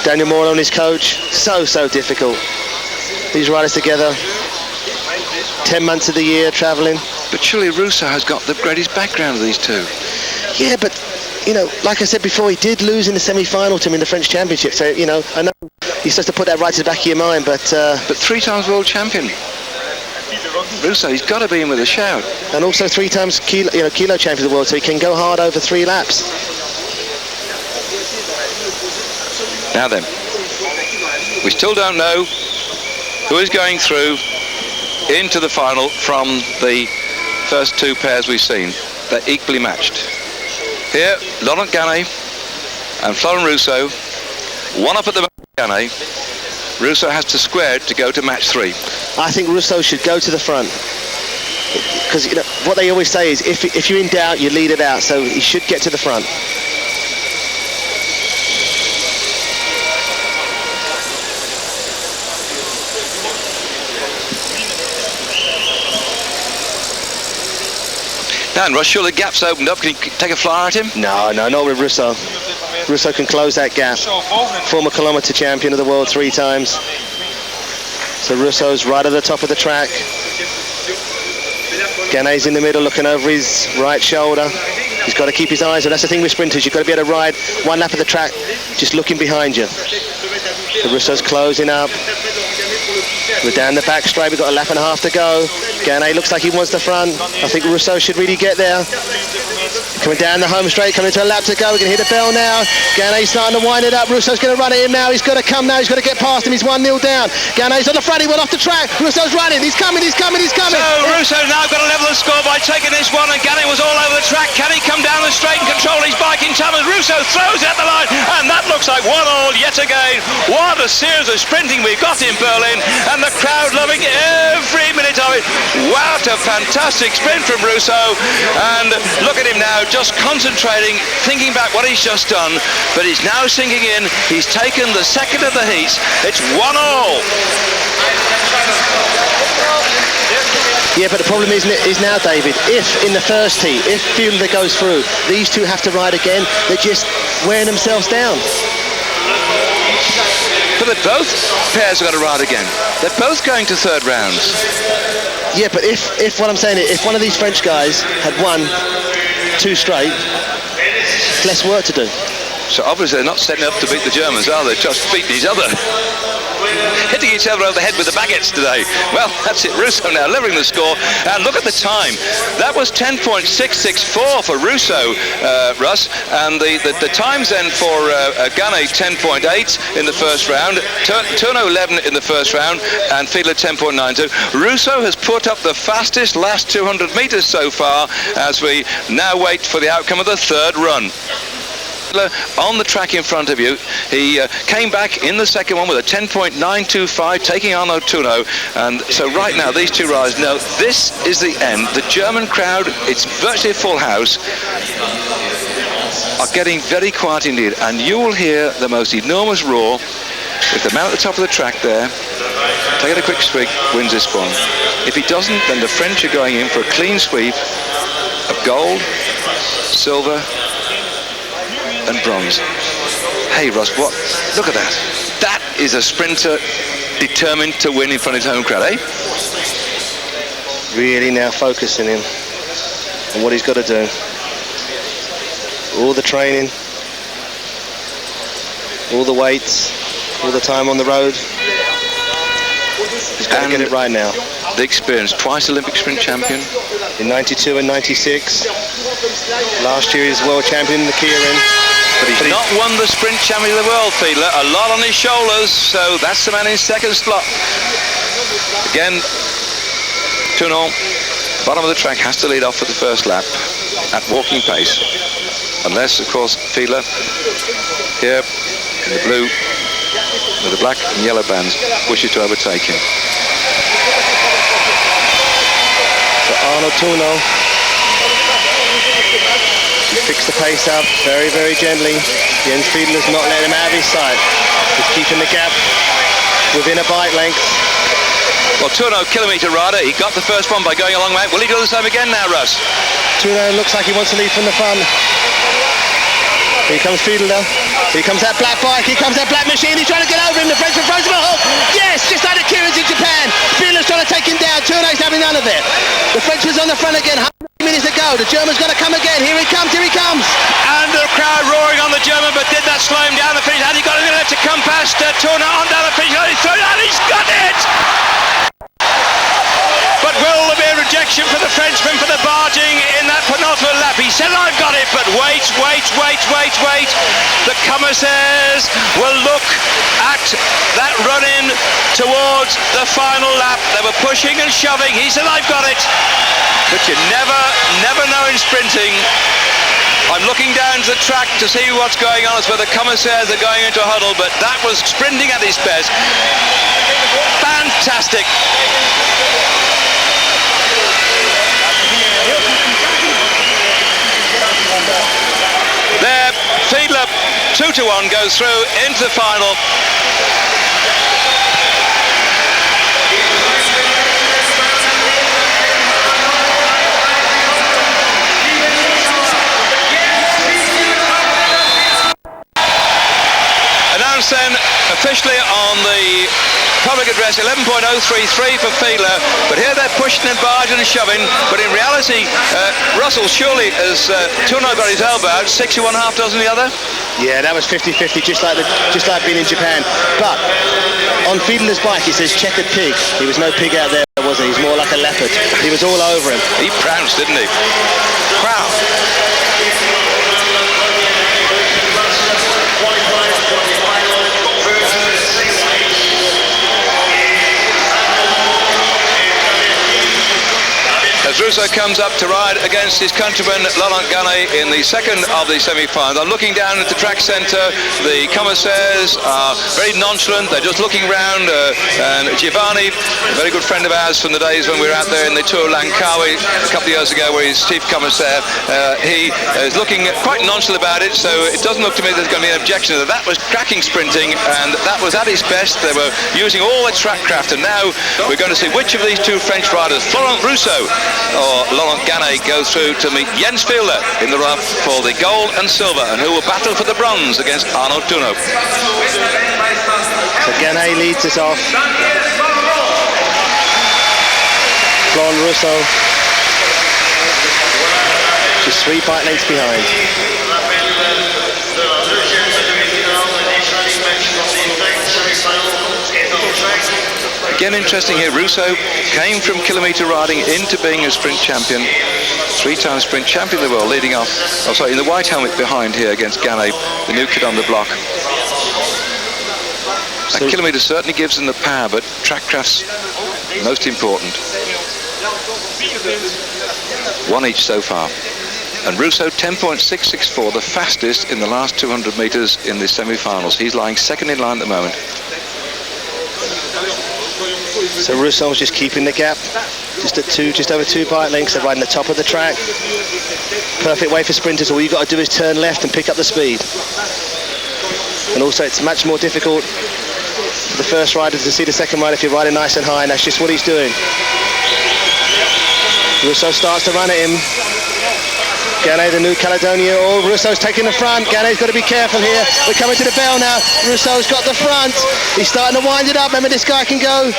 Speaker 1: Daniel Moore on his coach. So difficult. These riders together. 10 months of the year travelling.
Speaker 5: But surely Russo has got the greatest background of these two.
Speaker 1: Yeah, but, you know, like I said before, he did lose in the semi-final to him in the French Championship. So, you know, I know you're supposed to put that right to the back of your mind, but
Speaker 5: 3 times world champion. Russo, he's got to be in with a shout.
Speaker 1: And also 3 times kilo champion of the world, so he can go hard over 3 laps.
Speaker 5: Now then, we still don't know who is going through into the final from the first 2 pairs we've seen. They're equally matched. Here, Laurent Ganay and Florent Russo, 1 up at the back of Ganay. Russo has to square it to go to match 3.
Speaker 1: I think Russo should go to the front. Because, you know, what they always say is if you're in doubt, you lead it out. So he should get to the front.
Speaker 5: Dan, Russ, surely the gap's opened up. Can you take a flyer at him?
Speaker 1: No, not with Russo. Russo can close that gap. Former kilometre champion of the world 3 times. So Russo's right at the top of the track. Ganay's in the middle looking over his right shoulder. He's got to keep his eyes on. That's the thing with sprinters. You've got to be able to ride 1 lap of the track just looking behind you. So Russo's closing up. We're down the back straight. We've got 1.5 laps to go. Ganay looks like he wants the front. I think Russo should really get there. Coming down the home straight, coming to a lap to go. We're going to hit a bell now. Ganay's starting to wind it up. Russo's going to run it in now. He's got to come now. He's got to get past him. He's 1-0 down. Ganay's on the front. He went off the track. Russo's running. He's coming. He's coming. He's coming.
Speaker 5: So Russo's now got to level the score by taking this one, and Ganay was all over the track. Can he come down the straight and control his bike in time as Russo throws it at the line? And that looks like 1-1 yet again. What a series of sprinting we've got in Berlin, and the crowd loving every minute of it. What a fantastic sprint from Russo, and look at him now, just concentrating, thinking back what he's just done, but he's now sinking in. He's taken the second of the heats. It's 1-1.
Speaker 1: Yeah, but the problem is now, David, if in the first heat, if Fielder goes through, these two have to ride again. They're just wearing themselves down.
Speaker 5: But both pairs are going to ride again. They're both going to third rounds.
Speaker 1: Yeah, but if what I'm saying is, if one of these French guys had won 2 straight, less work to do.
Speaker 5: So obviously they're not setting up to beat the Germans, are they? Just beating each other. Hitting each other over the head with the baguettes today. Well, that's it. Russo now levering the score. And look at the time. That was 10.664 for Russo, Russ. And the times then for Ganay, 10.8 in the first round. Tourneau 11 in the first round. And Fiedler 10.92. Russo has put up the fastest last 200 metres so far as we now wait for the outcome of the third run. On the track in front of you, he came back in the second one with a 10.925, taking Arnaud Tourneau. And so right now these two riders know this is the end. The German crowd, it's virtually a full house, are getting very quiet indeed, and you will hear the most enormous roar with the man at the top of the track there taking a quick swig, wins this one. If he doesn't, then the French are going in for a clean sweep of gold, silver and bronze. Hey Ross, what? Look at that. That is a sprinter determined to win in front of his home crowd, eh?
Speaker 1: Really now focusing him on what he's got to do. All the training, all the weights, all the time on the road. He's got to get it right now.
Speaker 5: The experience, twice Olympic sprint champion.
Speaker 1: In 92 and 96. Last year he was world champion in the Keirin.
Speaker 5: But he's not won the sprint champion of the world, Fiedler. A lot on his shoulders, so that's the man in second slot. Again, Tourneau, bottom of the track, has to lead off for the first lap at walking pace. Unless, of course, Fiedler, here in the blue, with the black and yellow bands, wishes to overtake him.
Speaker 1: So Arnaud Tourneau, he fixed the pace up very, very gently. Jens Fiedler's not letting him out of his sight. He's keeping the gap within a bike length.
Speaker 5: Well, Tourneau, kilometre rider, he got the first one by going a long way. Will he do the same again now, Russ?
Speaker 1: Tourneau looks like he wants to lead from the front. Here comes Fiedler. Here comes that black bike. Here comes that black machine. He's trying to get over him. The French are frozen. Oh, yes, just like the Keirins in Japan. Fiedler's trying to take him down. Tourneau's having none of it. The French was on the front again. 100 minutes to go. The German's got to come again. Here he comes. Here he comes.
Speaker 5: And the crowd roaring on the German, but did that slow him down the finish? Had he got it to come past Tourneau on down the finish? He's thrown it, and he's got it! But will there be a rejection for the Frenchman for the barging in that penultimate lap? He said, I've got it, but wait. The commissaires will look at that run-in towards the final lap. They were pushing and shoving. He said, I've got it. But you never know in sprinting. I'm looking down to the track to see what's going on. It's where the commissaires are going into a huddle, but that was sprinting at his best. Fantastic. There, Fiedler 2-1 goes through into the final. Announced then officially on the public address 11.033 for Fiedler, but here they're pushing and barging and shoving, but in reality Russell surely as Tourneau got his elbow out, 61.5 dozen the other.
Speaker 1: Yeah, that was 50-50, just like being in Japan. But on Fiedler's bike it says checkered pig. He was no pig out there, was he? He was more like a leopard. He was all over him.
Speaker 5: He pounced, didn't he? Wow. Russo comes up to ride against his countryman Laurent Ganet in the second of the semi-finals. I'm looking down at the track centre. The commissaires are very nonchalant. They're just looking round. And Giovanni, a very good friend of ours from the days when we were out there in the Tour Langkawi a couple of years ago, where he's chief commissaire, he is looking quite nonchalant about it. So it doesn't look to me there's going to be an objection. That was cracking sprinting, and that was at its best. They were using all their track craft, and now we're going to see which of these two French riders, Florent Russo or Laurent Ganet, goes through to meet Jens Fielder in the run for the gold and silver, and who will battle for the bronze against Arnaud Touno.
Speaker 1: So Ganet leads us off. Florent Russo just 3 bike lengths behind.
Speaker 5: Again, interesting here, Russo came from kilometre riding into being a sprint champion, 3-time sprint champion of the world, leading off, in the white helmet behind here against Ganet, the new kid on the block. A kilometre certainly gives them the power, but track craft's most important. 1 each so far. And Russo 10.664, the fastest in the last 200 metres in the semi-finals. He's lying second in line at the moment.
Speaker 1: So Russo's just keeping the gap, just over 2 bike lengths. They're riding the top of the track. Perfect way for sprinters. All you've got to do is turn left and pick up the speed. And also it's much more difficult for the first rider to see the second rider if you're riding nice and high, and that's just what he's doing. Russo starts to run at him. Ganet, the New Caledonia. Oh, Russo's taking the front. Ganet's got to be careful here. We're coming to the bell now. Russo's got the front. He's starting to wind it up. Remember, this guy can go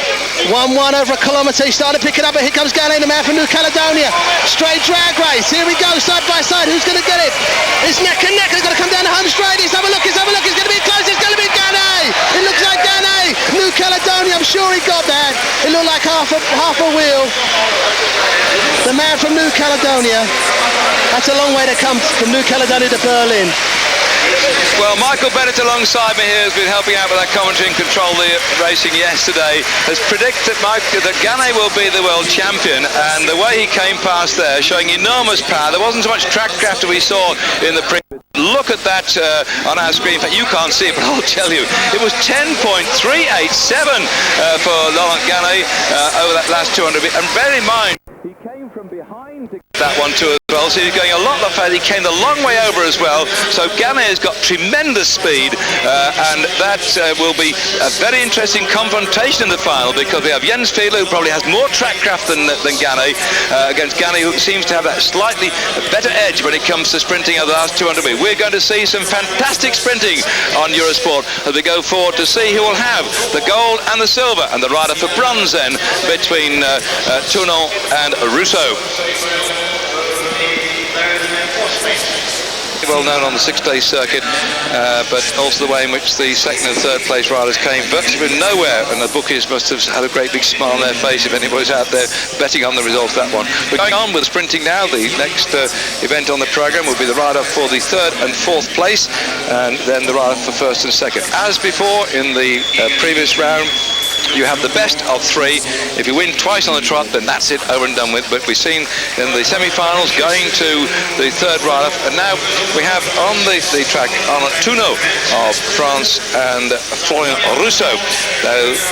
Speaker 1: 1-1 over a kilometre. He's starting to pick it up, and here comes Ganet, the man from New Caledonia. Straight drag race. Here we go, side by side. Who's going to get it? It's neck and neck. They're going to come down the home straight. Let's have a look. It's going to be close. It's going to be Ganet. It looks like Ganet. New Caledonia. I'm sure he got that. It looked like half a wheel. The man from New Caledonia. That's a long way to come from New Caledonia to Berlin.
Speaker 5: Well, Michael Bennett alongside me here has been helping out with that commentary and control the racing yesterday, has predicted that Ganet will be the world champion, and the way he came past there, showing enormous power. There wasn't so much track craft that we saw in the pre. Look at that on our screen. In fact, you can't see it, but I'll tell you, it was 10.387 for Laurent Ganet over that last 200 meters. And bear in mind,
Speaker 3: He came from behind to
Speaker 5: that one too as well, so he's going a lot further. He came the long way over as well, so Ganet has got tremendous speed, and that will be a very interesting confrontation in the final, because we have Jens Fielder, who probably has more track craft than Ganet, against Ganet, who seems to have that slightly better edge when it comes to sprinting over the last 200 meters. We're going to see some fantastic sprinting on Eurosport as we go forward to see who will have the gold and the silver, and the rider for bronze then between Touno and Russo. Well known on the 6-day circuit, but also the way in which the second and third place riders came virtually from nowhere, and the bookies must have had a great big smile on their face if anybody's out there betting on the result of that one. We're going on with sprinting now. The next event on the programme will be the rider for the third and fourth place, and then the rider for first and second. As before in the previous round, you have the best of 3. If you win twice on the trot, then that's it, over and done with. But we've seen in the semi-finals going to the third rider, and now we have on the track Arnaud Touno of France and Florent Russo.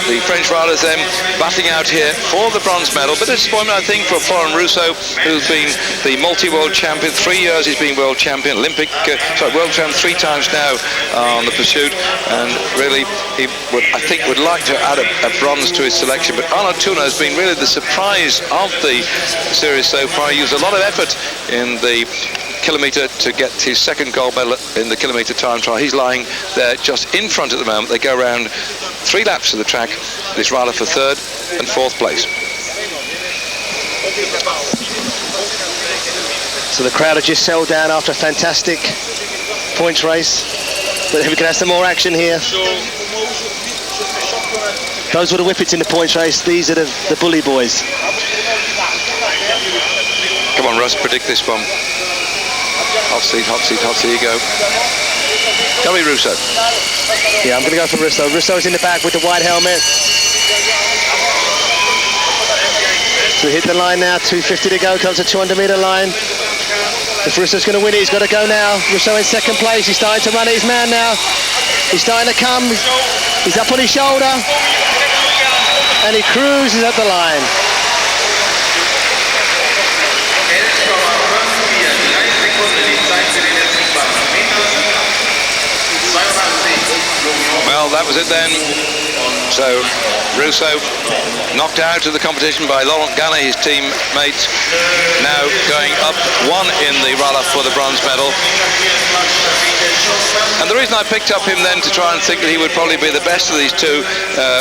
Speaker 5: The French riders then battling out here for the bronze medal. But a disappointment, I think, for Florent Russo, who's been the multi-world champion. 3 years he's been world champion, world champion 3 times now on the pursuit, and really he would, I think, would like to add a bronze to his selection. But Arnaud Touno has been really the surprise of the series so far. He used a lot of effort in the kilometre to get his second gold medal in the kilometre time trial. He's lying there just in front at the moment. They go around 3 laps of the track. This rider for third and fourth place.
Speaker 1: So the crowd have just settled down after a fantastic points race, but we can have some more action here. Those were the whippets in the points race. These are the bully boys.
Speaker 5: Come on, Russ, predict this one. Hot seat, hot seat, hot seat. Here you go. Tell me Russo.
Speaker 1: Yeah, I'm going to go for Russo. Russo's in the back with the white helmet. So So we hit the line now, 250 to go, comes the 200-metre line. If Russo's going to win it, he's got to go now. Russo in second place, he's starting to run at his man now. He's starting to come, he's up on his shoulder, and he cruises up the line.
Speaker 5: Well, that was it then. So Russo knocked out of the competition by Laurent Ganay, his teammate, now going up one in the run-up for the bronze medal. And the reason I picked up him then to try and think that he would probably be the best of these two,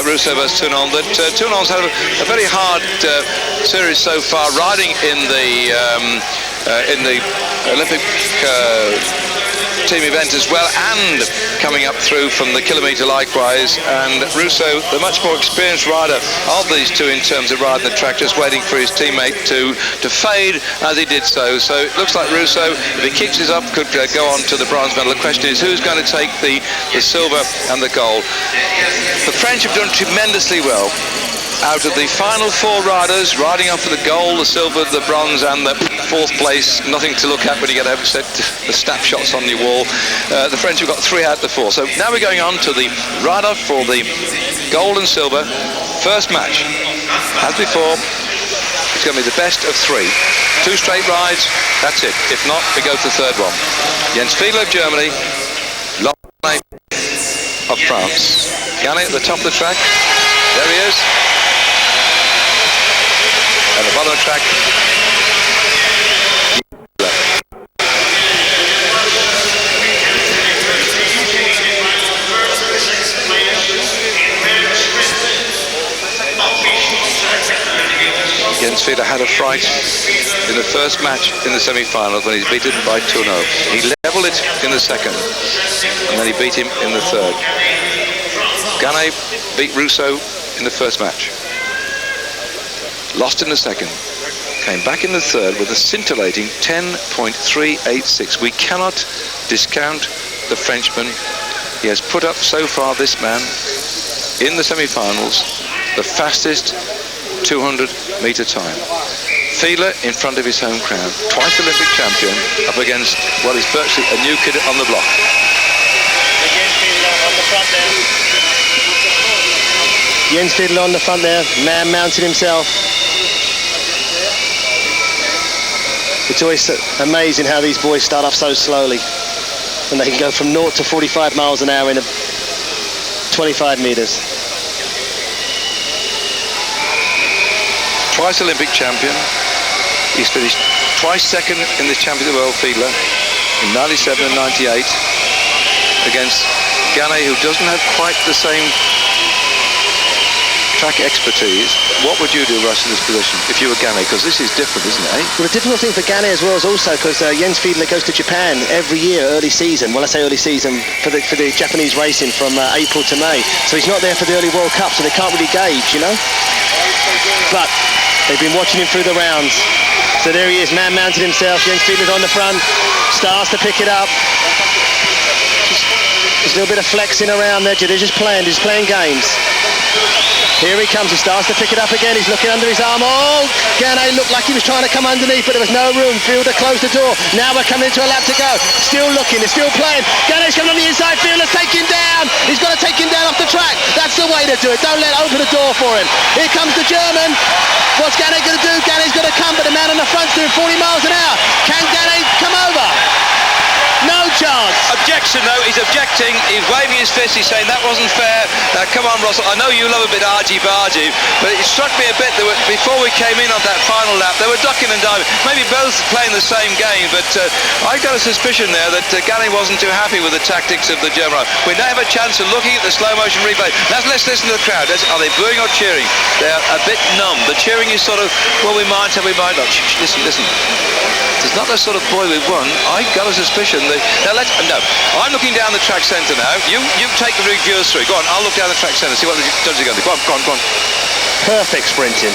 Speaker 5: Russo versus Toulon, that Toulon's had a very hard series so far, riding in the Olympic team event as well, and coming up through from the kilometre likewise. And Russo, the much more experienced rider of these two in terms of riding the track, just waiting for his teammate to fade as he did so. So it looks like Russo, if he keeps this up, could go on to the bronze medal. The question is, who's going to take the silver and the gold? The French have done tremendously well. Out of the final four riders, riding up for the gold, the silver, the bronze, and the fourth place, nothing to look at when you get the snapshots on your wall. The French have got 3 out of the 4. So now we're going on to the rider for the gold and silver. First match. As before, it's going to be the best of 3. 2 straight rides, that's it. If not, we go to the third one. Jens Fiedler of Germany, Laurent of France. Ganay at the top of the track. There he is. At the bottom of the track. Jens Fiedler had a fright in the first match in the semi-finals when he's beaten by Tourneau. He levelled it in the second, and then he beat him in the third. Ganay beat Russo in the first match. Lost in the second, came back in the third with a scintillating 10.386. We cannot discount the Frenchman. He has put up so far, this man, in the semi-finals, the fastest 200-metre time. Fiedler in front of his home crowd, twice Olympic champion, up against what is virtually a new kid on the block.
Speaker 1: Jens Fiedler on the front there, man mounted himself. It's always amazing how these boys start off so slowly, and they can go from 0 to 45 miles an hour in 25 metres.
Speaker 5: Twice Olympic champion. He's finished twice second in the Champions of the World, Fiedler, in 97 and 98, against Ganay, who doesn't have quite the same track expertise. What would you do, Russ, in this position if you were Ganay? Because this is different, isn't it?
Speaker 1: Well, the difficult thing for Ganay as well is also because Jens Fiedler goes to Japan every year, early season. Well, I say early season for the Japanese racing from April to May. So he's not there for the early World Cup, so they can't really gauge, you know. But they've been watching him through the rounds. So there he is, man mounted himself. Jens Fiedler's on the front, starts to pick it up. There's a little bit of flexing around there. They're just playing games. Here he comes, he starts to pick it up again, he's looking under his arm. Oh, Ganay looked like he was trying to come underneath, but there was no room. Fiedler closed the door. Now we're coming into a lap to go. Still looking, they're still playing. Ganay's coming on the inside, Fiedler's taking down. He's got to take him down off the track. That's the way to do it. Don't open the door for him. Here comes the German. What's Ganay going to do? Ganay's going to come, but the man on the front's doing 40 miles an hour. Can Ganay come over? No chance.
Speaker 5: Objection, though. He's objecting. He's waving his fist. He's saying that wasn't fair. Come on, Russell. I know you love a bit argy-bargy, but it struck me a bit that before we came in on that final lap, they were ducking and diving. Maybe both playing the same game, but I got a suspicion there that Ganay wasn't too happy with the tactics of the German. We now have a chance of looking at the slow-motion replay. Let's listen to the crowd. Are they booing or cheering? They're a bit numb. The cheering is sort of, well, we might have, we might not. Listen. It's not the sort of boy we've won. I got a suspicion that... No, I'm looking down the track centre now. You take the reviewers through. Go on, I'll look down the track centre, see what the judges are going to do. Go on.
Speaker 1: Perfect sprinting.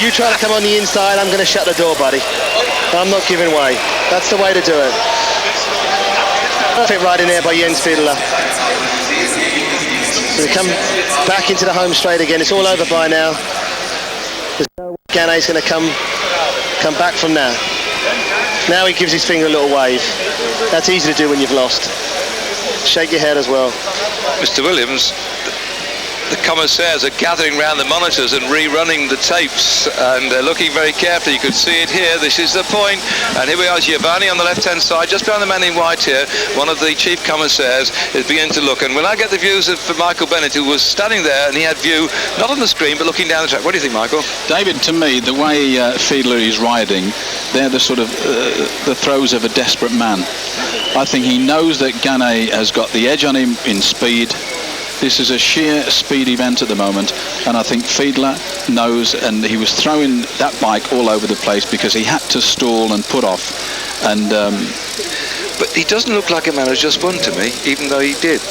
Speaker 1: You try to come on the inside, I'm going to shut the door, buddy. I'm not giving way. That's the way to do it. Perfect riding there by Jens Fiedler. So we come back into the home straight again. It's all over by now. There's no Ganay's going to come back from that. Now he gives his finger a little wave. That's easy to do when you've lost. Shake your head as well.
Speaker 5: Mr. Williams, the commissaires are gathering around the monitors and rerunning the tapes, and they're looking very carefully. You can see it here. This is the point, and here we are. Giovanni on the left-hand side, just behind the man in white here. One of the chief commissaires is beginning to look, and when I get the views of Michael Bennett, who was standing there, and he had view not on the screen but looking down the track. What do you think, Michael?
Speaker 2: David, to me, the way Fiedler is riding, they're the sort of the throws of a desperate man. I think he knows that Ganay has got the edge on him in speed. This is a sheer speed event at the moment, and I think Fiedler knows, and he was throwing that bike all over the place because he had to stall and put off. And
Speaker 5: but he doesn't look like a man who's just won to me, even though he did.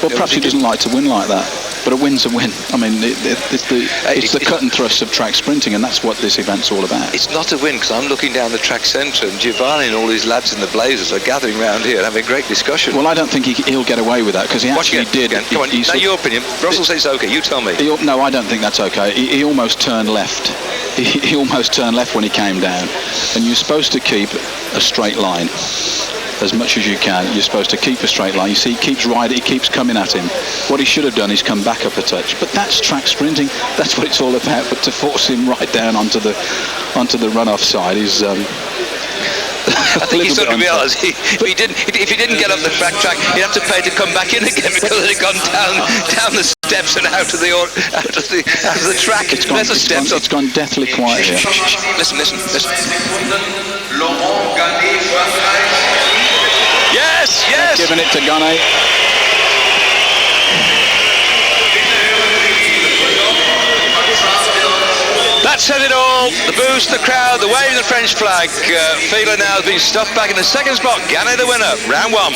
Speaker 2: Well, perhaps he doesn't like to win like that, but a win's a win. I mean, it's the cut and thrust of track sprinting, and that's what this event's all about.
Speaker 5: It's not a win, because I'm looking down the track centre, and Giovanni and all these lads in the Blazers are gathering around here and having a great discussion.
Speaker 2: Well, I don't think he'll get away with that, because he actually did.
Speaker 5: Come on, now your opinion. Russell says it's okay, you tell me.
Speaker 2: No, I don't think that's okay. He almost turned left. He almost turned left when he came down, and you're supposed to keep a straight line as much as you can. You're supposed to keep a straight line. You see, he keeps riding, he keeps coming at him. What he should have done is come back up a touch. But that's track sprinting. That's what it's all about. But to force him right down onto the runoff side is.
Speaker 5: I think he's sort of realised if he didn't get up the track, he'd have to pay to come back in again because he'd gone down the steps and out of the track.
Speaker 2: It's gone deathly quiet here.
Speaker 5: Listen. Yes.
Speaker 2: Giving it to Ganay.
Speaker 5: That said it all. The boost, the crowd, the waving the French flag. Fiedler now has been stuffed back in the second spot. Ganay the winner, round one.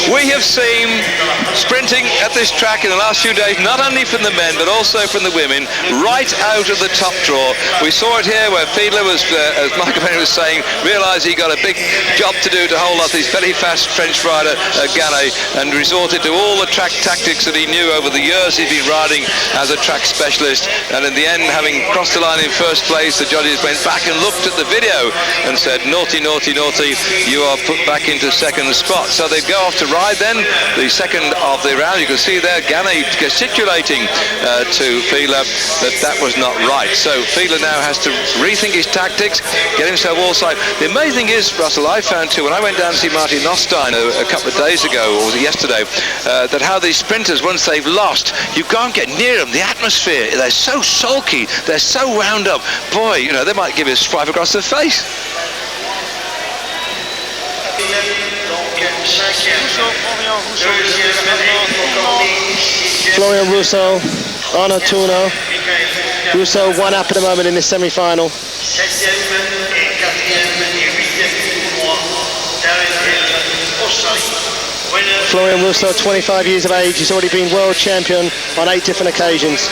Speaker 5: We have seen sprinting at this track in the last few days, not only from the men but also from the women, right out of the top draw. We saw it here where Fiedler was, as Michael Bennett was saying, realised he got a big job to do to hold off this very fast French rider Ganay, and resorted to all the track tactics that he knew over the years he'd been riding as a track specialist. And in the end, having crossed the line in first place, the judges went back and looked at the video and said, naughty, you are put back into second spot. So they go off to ride then the second of the round. You can see there Ganay gesticulating to Fiedler that was not right. So Fiedler now has to rethink his tactics, get himself all side. The amazing thing is, Russell, I found too, when I went down to see Martin Nostein a couple of days ago, or was it yesterday, that how these sprinters, once they've lost, you can't get near them. The atmosphere, they're so sulky, they're so wound up. Boy, you know, they might give you a stripe across the face.
Speaker 1: Florian Rousseau, Arnaud Tourneau. Rousseau 1 up at the moment in this semi-final. Florian Rousseau, 25 years of age. He's already been world champion on 8 different occasions.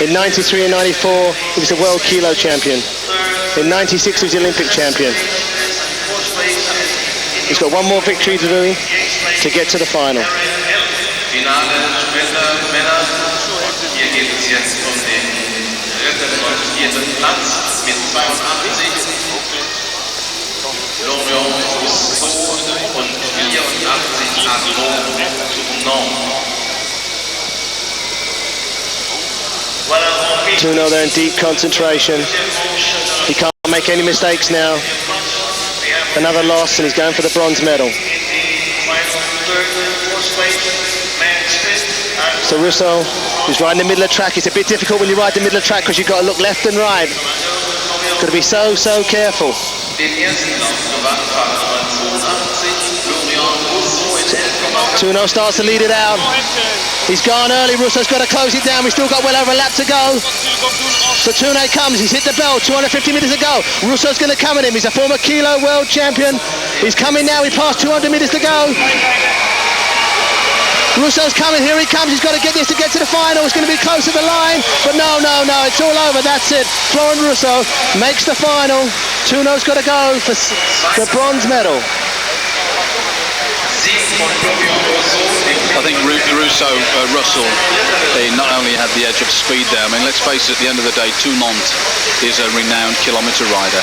Speaker 1: In 93 and 94, he was a world kilo champion. In 96, he was the Olympic champion. He's got one more victory to do to get to the final. Tourneau there in deep concentration. He can't make any mistakes now. Another loss, and he's going for the bronze medal. So Rousseau, who's riding the middle of the track. It's a bit difficult when you ride the middle of the track because you've got to look left and right. Got to be so careful. Tourneau starts to lead it out. He's gone early. Rousseau's got to close it down. We've still got well over a lap to go. So Tourneau comes. He's hit the bell. 250 metres to go. Rousseau's going to come at him. He's a former kilo world champion. He's coming now. He passed 200 metres to go. Russo's coming, here he comes, he's got to get this to get to the final, it's going to be close to the line, but no, it's all over, that's it. Florent Russo makes the final. Tuno's got to go for the bronze medal.
Speaker 2: I think Russell, he not only had the edge of speed there, I mean, let's face it, at the end of the day, Toulon is a renowned kilometre rider.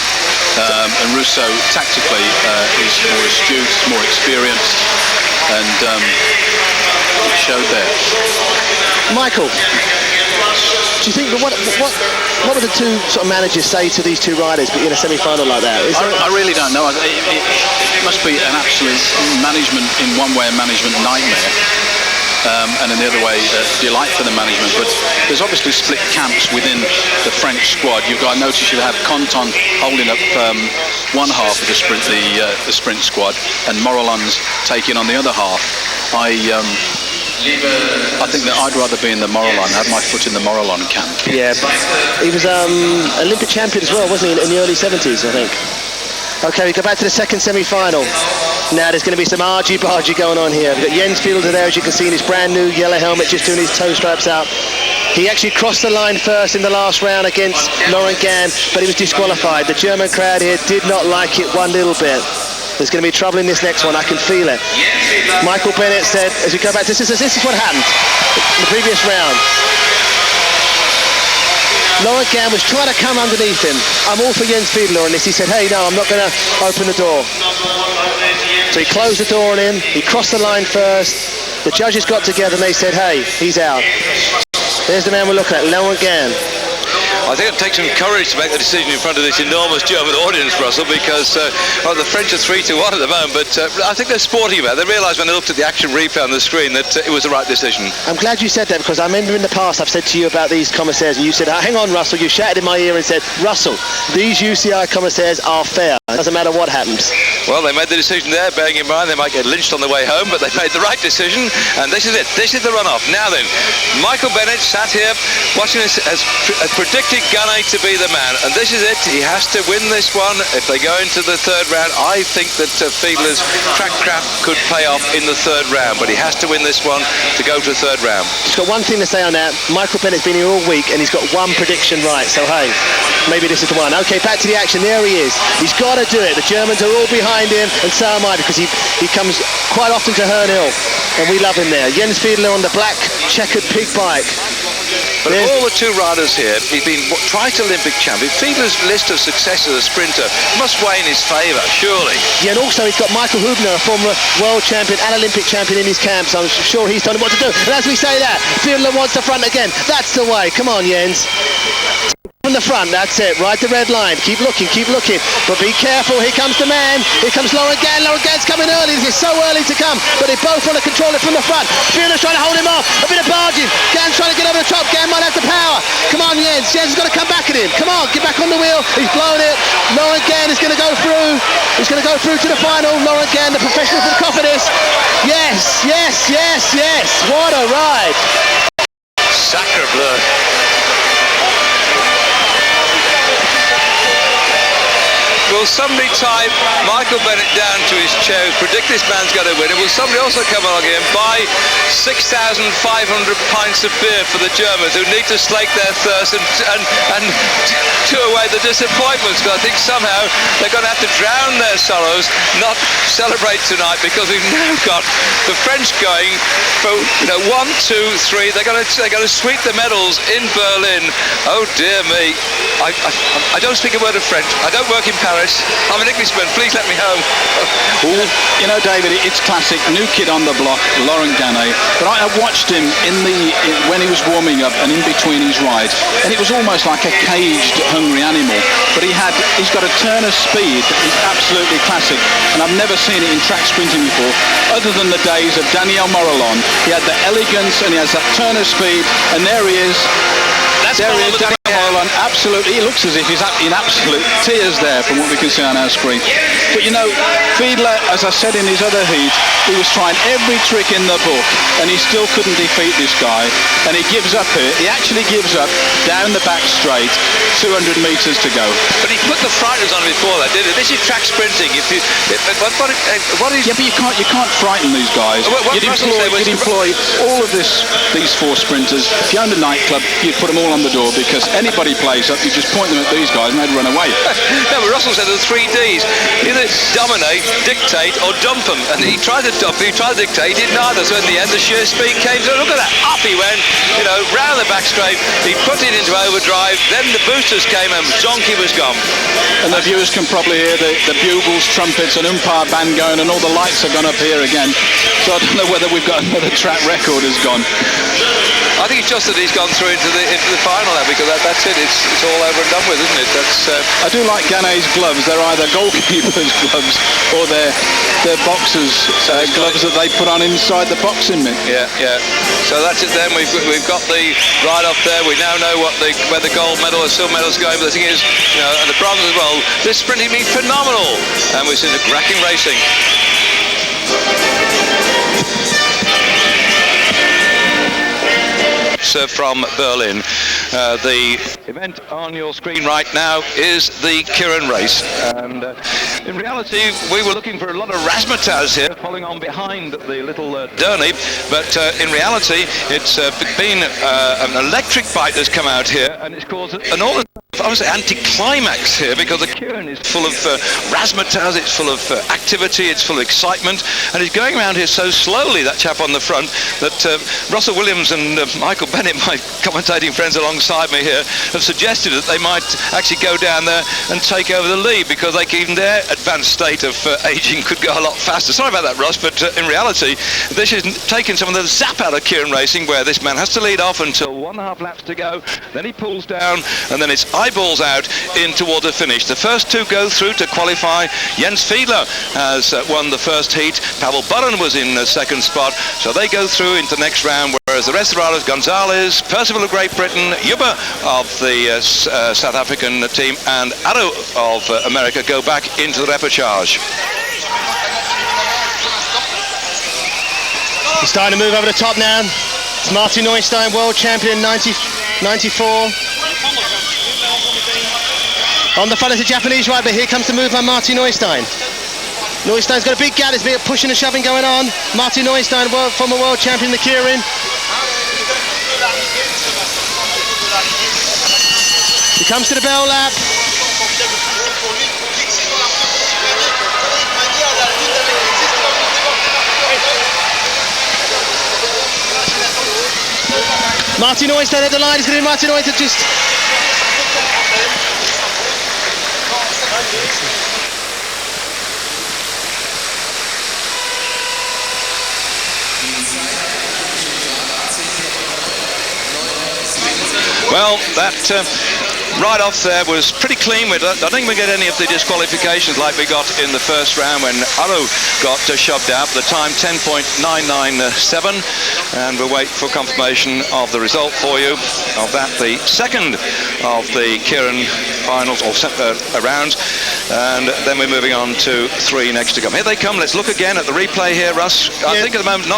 Speaker 2: And Russo, tactically, is more astute, more experienced, and it showed there.
Speaker 1: Michael, do you think, what would the two sort of managers say to these two riders in a semi-final like that?
Speaker 2: I really don't know. It must be an absolute management, in one way, a management nightmare. And in the other way, delight for the management. But there's obviously split camps within the French squad. I noticed you have Conton holding up one half of the sprint squad, and Morillon's taking on the other half. I think that I'd rather be in the Morillon, have my foot in the Morillon camp.
Speaker 1: Yeah, but he was Olympic champion as well, wasn't he, in the early 70s, I think. Okay, we go back to the second semi-final. Now there's going to be some argy-bargy going on here. We've got Jens Fiedler there, as you can see, in his brand new yellow helmet, just doing his toe straps out. He actually crossed the line first in the last round against Laurent Gann, but he was disqualified. The German crowd here did not like it one little bit. There's going to be trouble in this next one, I can feel it. Michael Bennett said, as we go back, this is what happened in the previous round. Laurent Gann was trying to come underneath him. I'm all for Jens Fiedler on this. He said, hey, no, I'm not going to open the door. So he closed the door on him. He crossed the line first. The judges got together and they said, hey, he's out. There's the man we're looking at, Laurent Gann.
Speaker 5: I think it takes some courage to make the decision in front of this enormous German audience, Russell, because the French are 3-1 at the moment, but I think they're sporting about it. They realised when they looked at the action replay on the screen that it was the right decision.
Speaker 1: I'm glad you said that, because I remember in the past I've said to you about these commissaires, and you said, hang on, Russell, you shouted in my ear and said, Russell, these UCI commissaires are fair. It doesn't matter what happens.
Speaker 5: Well, they made the decision there, bearing in mind they might get lynched on the way home, but they made the right decision, and this is it. This is the run-off. Now then, Michael Bennett sat here watching this as predicted Gunay to be the man, and this is it. He has to win this one. If they go into the third round, I think that Fiedler's track craft could pay off in the third round, but he has to win this one to go to the third round.
Speaker 1: He's got one thing to say on that. Michael Bennett's been here all week and he's got one prediction right, so hey, maybe this is the one. Okay, back to the action. There he is. He's got to do it. The Germans are all behind him, and so am I, because he comes quite often to Herne Hill, and we love him there. Jens Fiedler on the black checkered pig bike.
Speaker 5: But of all the two riders here, he's been twice Olympic champion. Fiedler's list of success as a sprinter must weigh in his favour, surely.
Speaker 1: Yeah, and also he's got Michael Hubner, a former world champion and Olympic champion, in his camp, so I'm sure he's told him what to do. And as we say that, Fiedler wants the front again. That's the way. Come on, Jens. From the front, that's it. Ride the red line. Keep looking, but be careful. Here comes the man. Here comes Laurent Gann. Laurent Gann's coming early. This is so early to come, but they both want to control it from the front. Fiedler's trying to hold him off. A bit of barging. Gann's trying to get over the top. Gann might have the power. Come on, Jens. Jens has got to come back at him. Come on, get back on the wheel. He's blown it. Laurent Gann is going to go through. He's going to go through to the final. Laurent Gann, the professional from Cofidis. Yes. What a ride.
Speaker 5: Sacre bleu. Will somebody tie Michael Bennett down to his chair, predict this man's going to win? And will somebody also come along here and buy 6,500 pints of beer for the Germans, who need to slake their thirst and do away the disappointments? Because I think somehow they're going to have to drown their sorrows, not celebrate tonight, because we've now got the French going for 1, 2, 3. They're going to sweep the medals in Berlin. Oh dear me! I don't speak a word of French. I don't work in Paris. I'm an Englishman, please let me home.
Speaker 2: You know, David, it's classic. New kid on the block, Laurent Ganay. But I watched him when he was warming up and in between his rides, and it was almost like a caged, hungry animal. But he's got a turn of speed that is absolutely classic, and I've never seen it in track sprinting before, other than the days of Daniel Morillon. He had the elegance and he has that turn of speed, and there he is. There he is, Daniel Morillon, absolutely, he looks as if he's in absolute tears there from what we can see on our screen. But you know, Fiedler, as I said in his other heat, he was trying every trick in the book and he still couldn't defeat this guy, and he gives up here. He actually gives up down the back straight, 200 metres to go.
Speaker 5: But he put the frighteners on before that, didn't he? This is track sprinting. What is...
Speaker 2: Yeah, but you can't frighten these guys. You'd employ all of these four sprinters. If you owned a nightclub, you'd put them all on the door, because anybody plays up, you just point them at these guys and they'd run away.
Speaker 5: No, but Russell said there were 3 Ds. Either dominate, dictate, or dump them. And he tried to dump, he tried to dictate, he did neither. So in the end, the sheer speed came through. Look at that, up he went, you know, round the back straight. He put it into overdrive. Then the boosters came and Zonky was gone.
Speaker 2: And the viewers can probably hear the bugles, trumpets, and umpire band going, and all the lights have gone up here again. So I don't know whether we've got another track record has gone.
Speaker 5: I think it's just that he's gone through into the final now, because that's it. It's all over and done with, isn't it?
Speaker 2: I do like Ganet's gloves. They're either goalkeepers' gloves or they're boxers' gloves that they put on inside the boxing mitt.
Speaker 5: Yeah. So that's it then. We've got the ride off there. We now know where the gold medal or silver medal is going. But the thing is, you know, and the bronze as well. This sprinting being phenomenal, and we've seen the cracking racing. From Berlin. The event on your screen right now is the Kirin race, and in reality we were looking for a lot of razzmatazz here following on behind the little Derny, but in reality it's been an electric bike that's come out here, and it's caused an obviously anticlimax here, because the Kirin is full of razzmatazz, it's full of activity, it's full of excitement, and he's going around here so slowly, that chap on the front, that Russell Williams and Michael Bennett, my commentating friends alongside me here, have suggested that they might actually go down there and take over the lead, because even their advanced state of aging could go a lot faster. Sorry about that, Russ, but in reality this is taking some of the zap out of Kirin racing, where this man has to lead off until 1.5 laps to go, then he pulls down, and then it's eyeballs out in toward the finish. The first two go through to qualify. Jens Fiedler has won the first heat. Pavel Budden was in the second spot, so they go through into the next round, whereas the rest of the riders, Gonzalez, Percival of Great Britain, Yuba of the South African team, and Addo of America go back into the repechage.
Speaker 1: He's starting to move over the top now. It's Martin Neustein, world champion 94. On the front is a Japanese rider, but here comes the move by Martin Neustein. Neustein's got a big gap, there's a bit of pushing and shoving going on. Martin Neustein, former world champion in the Kirin. He comes to the bell lap. Martin Neustein at the line. He's going to be Martin Neustein just...
Speaker 5: Well, that ride off there was pretty clean. I don't think we get any of the disqualifications like we got in the first round when Arrow got shoved out. The time 10.997, and we'll wait for confirmation of the result for you of that, the second of the Kirin finals or rounds, and then we're moving on to 3 next to come. Here they come. Let's look again at the replay here, Russ. Yeah. I think at the moment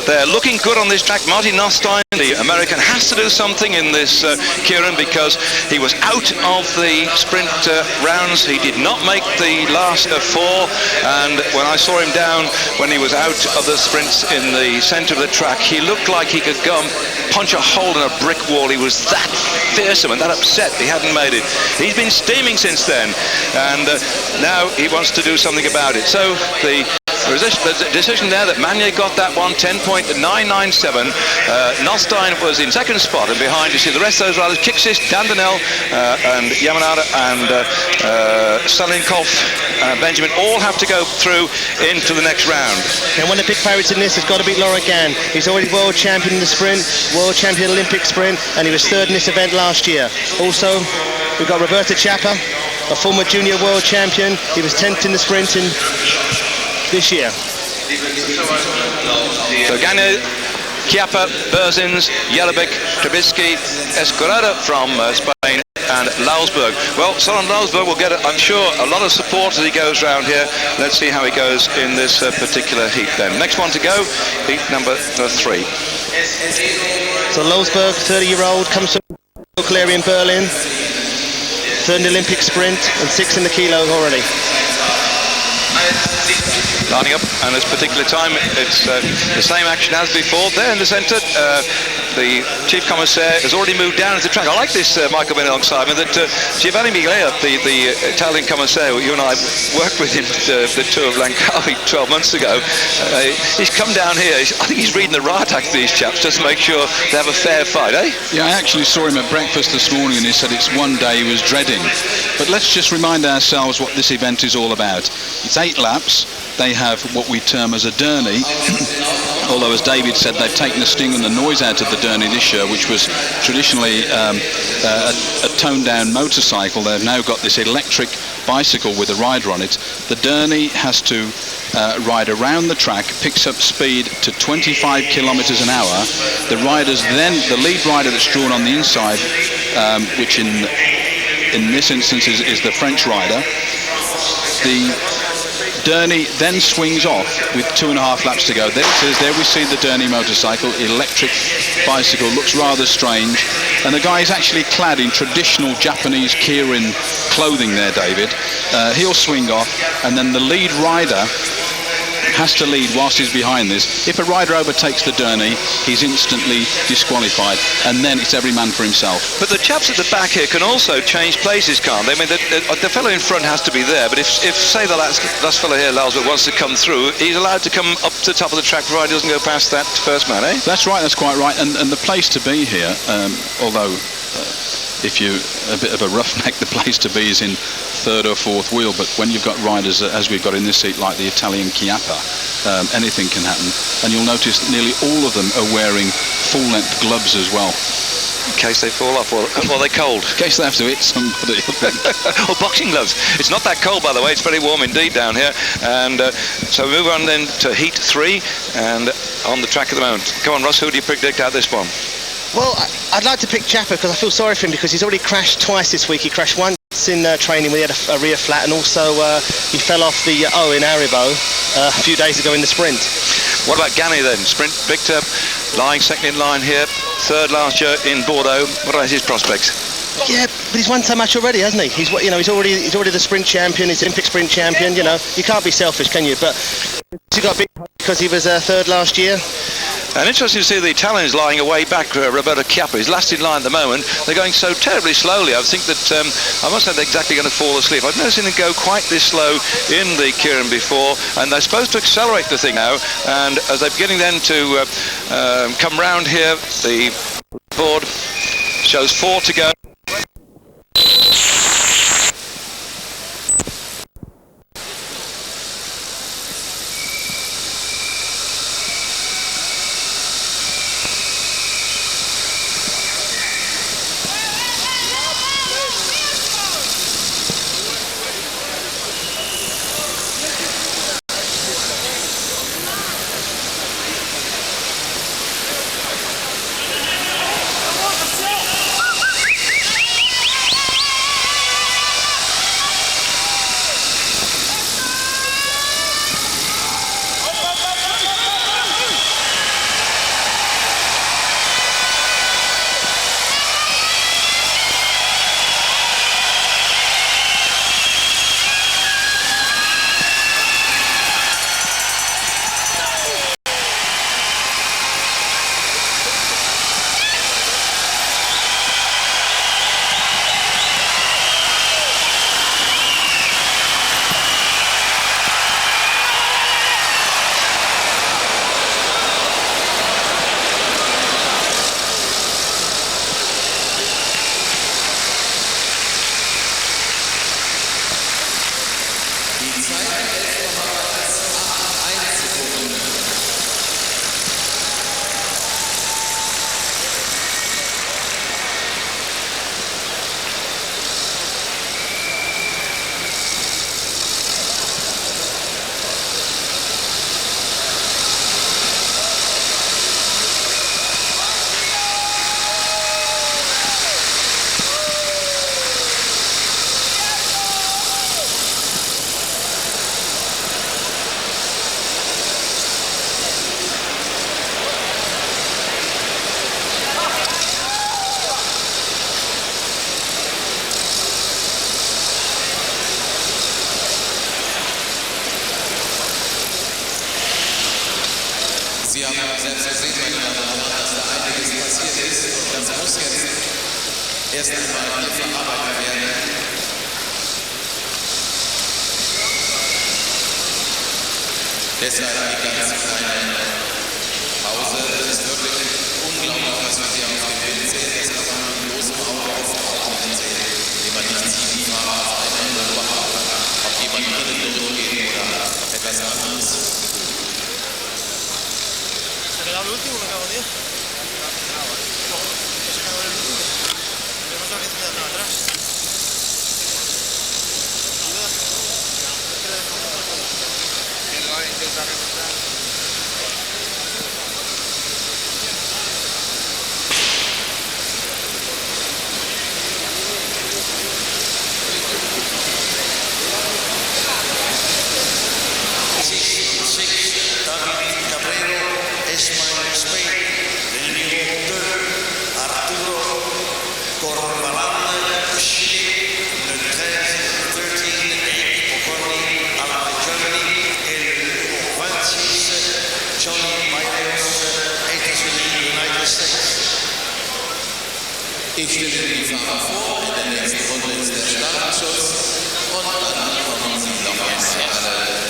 Speaker 5: They're looking good on this track. Martin Nostein, the American, has to do something in this Kieran, because he was out of the sprint rounds. He did not make the last of 4, and when I saw him down when he was out of the sprints in the centre of the track, he looked like he could go and punch a hole in a brick wall. He was that fearsome and that upset he hadn't made it. He's been steaming since then, and now he wants to do something about it. So the decision there that Magnier got that one, 10.997. Nostein was in second spot, and behind you see the rest of those riders: Kixis, Dandenel, and Yamanada, and Salinkov, Benjamin, all have to go through into the next round.
Speaker 1: And one of the big favourites in this has got to be Laurent Gann. He's already world champion in the sprint, world champion Olympic sprint, and he was 3rd in this event last year. Also, we've got Roberto Chiappa, a former junior world champion. He was 10th in the sprint in this year.
Speaker 5: So Gann, Chiappa, Berzins, Jelebik, Trubisky, Escorada from Spain, and Lausberg. Well, Soren Lausberg will get, I'm sure, a lot of support as he goes round here. Let's see how he goes in this particular heat then. Next one to go, heat number 3.
Speaker 1: So Lausberg, 30-year-old, comes from Clary in Berlin, 3rd in the Olympic sprint and 6th in the kilos already.
Speaker 5: Lining up, and this particular time it's the same action as before. There in the centre, the chief commissaire has already moved down to the track. I like this, Michael Bennett alongside me, that Giovanni Miglia, the Italian commissaire, you and I worked with him the Tour of Langkawi 12 months ago, he's come down here. I think he's reading the riot act, these chaps, just to make sure they have a fair fight, eh?
Speaker 2: Yeah, I actually saw him at breakfast this morning, and he said it's one day he was dreading. But let's just remind ourselves what this event is all about. It's 8 laps. They have what we term as a derny, although, as David said, they've taken the sting and the noise out of the derny this year, which was traditionally a toned-down motorcycle. They've now got this electric bicycle with a rider on it. The derny has to ride around the track, picks up speed to 25 kilometers an hour. The riders then, the lead rider that's drawn on the inside, which in this instance is the French rider, the derny then swings off with 2.5 laps to go. There it is, there we see the derny motorcycle, electric bicycle, looks rather strange, and the guy is actually clad in traditional Japanese Kirin clothing there, David. He'll swing off, and then the lead rider has to lead whilst he's behind this. If a rider overtakes the derny, he's instantly disqualified, and then it's every man for himself.
Speaker 5: But the chaps at the back here can also change places, can't they? I mean, the fellow in front has to be there, but if say the last fellow here, Lausberg, wants to come through, he's allowed to come up to the top of the track provided he doesn't go past that first man, eh?
Speaker 2: That's right, that's quite right, and the place to be here, although if you're a bit of a roughneck, the place to be is in 3rd or 4th wheel, but when you've got riders, as we've got in this seat, like the Italian Chiappa, anything can happen, and you'll notice nearly all of them are wearing full-length gloves as well.
Speaker 5: In case they fall off, or they're cold.
Speaker 2: In case they have to hit somebody.
Speaker 5: Or boxing gloves. It's not that cold, by the way. It's very warm indeed down here. And so we move on then to heat 3, and on the track at the moment. Come on, Ross, who do you predict out this one?
Speaker 1: Well, I'd like to pick Chiappa because I feel sorry for him because he's already crashed twice this week. He crashed once in training when he had a rear flat, and also he fell off the O in Haribo a few days ago in the sprint.
Speaker 5: What about Ganni then? Sprint Victor, lying second in line here, 3rd last year in Bordeaux. What are his prospects?
Speaker 1: Yeah, but he's won so much already, hasn't he? He's already the sprint champion. He's Olympic sprint champion. You know, you can't be selfish, can you? But he got big because he was 3rd last year.
Speaker 5: And interesting to see the Italians lying away back. Roberto Chiappa is last in line at the moment. They're going so terribly slowly. I think that I must say they're exactly going to fall asleep. I've never seen them go quite this slow in the Kirin before, and they're supposed to accelerate the thing now. And as they're beginning then to come round here, the board shows 4 to go.
Speaker 6: selbst gesehen, meine Damen und Herren, dass da einiges passiert ist und das muss jetzt erst einmal hier verarbeitet werden. Deshalb die ganz kleine Pause. Es ist wirklich unglaublich, was wir hier auf dem Bild sehen. Das kann man mit bloßem Auge oft auch nicht sehen, indem man nicht sieht, wie Fahrer auf einander beobachten, ob jemand innen durchgeht oder etwas anderes.
Speaker 7: ¿Se ha quedado el último que acabo de ir? ¿Se ha quedado el último? Yo no sabía que se quedaba atrás.
Speaker 6: Ich stelle die Fahrer vor, in der nächsten Runde ist der Startschuss und dann kommen sie noch alle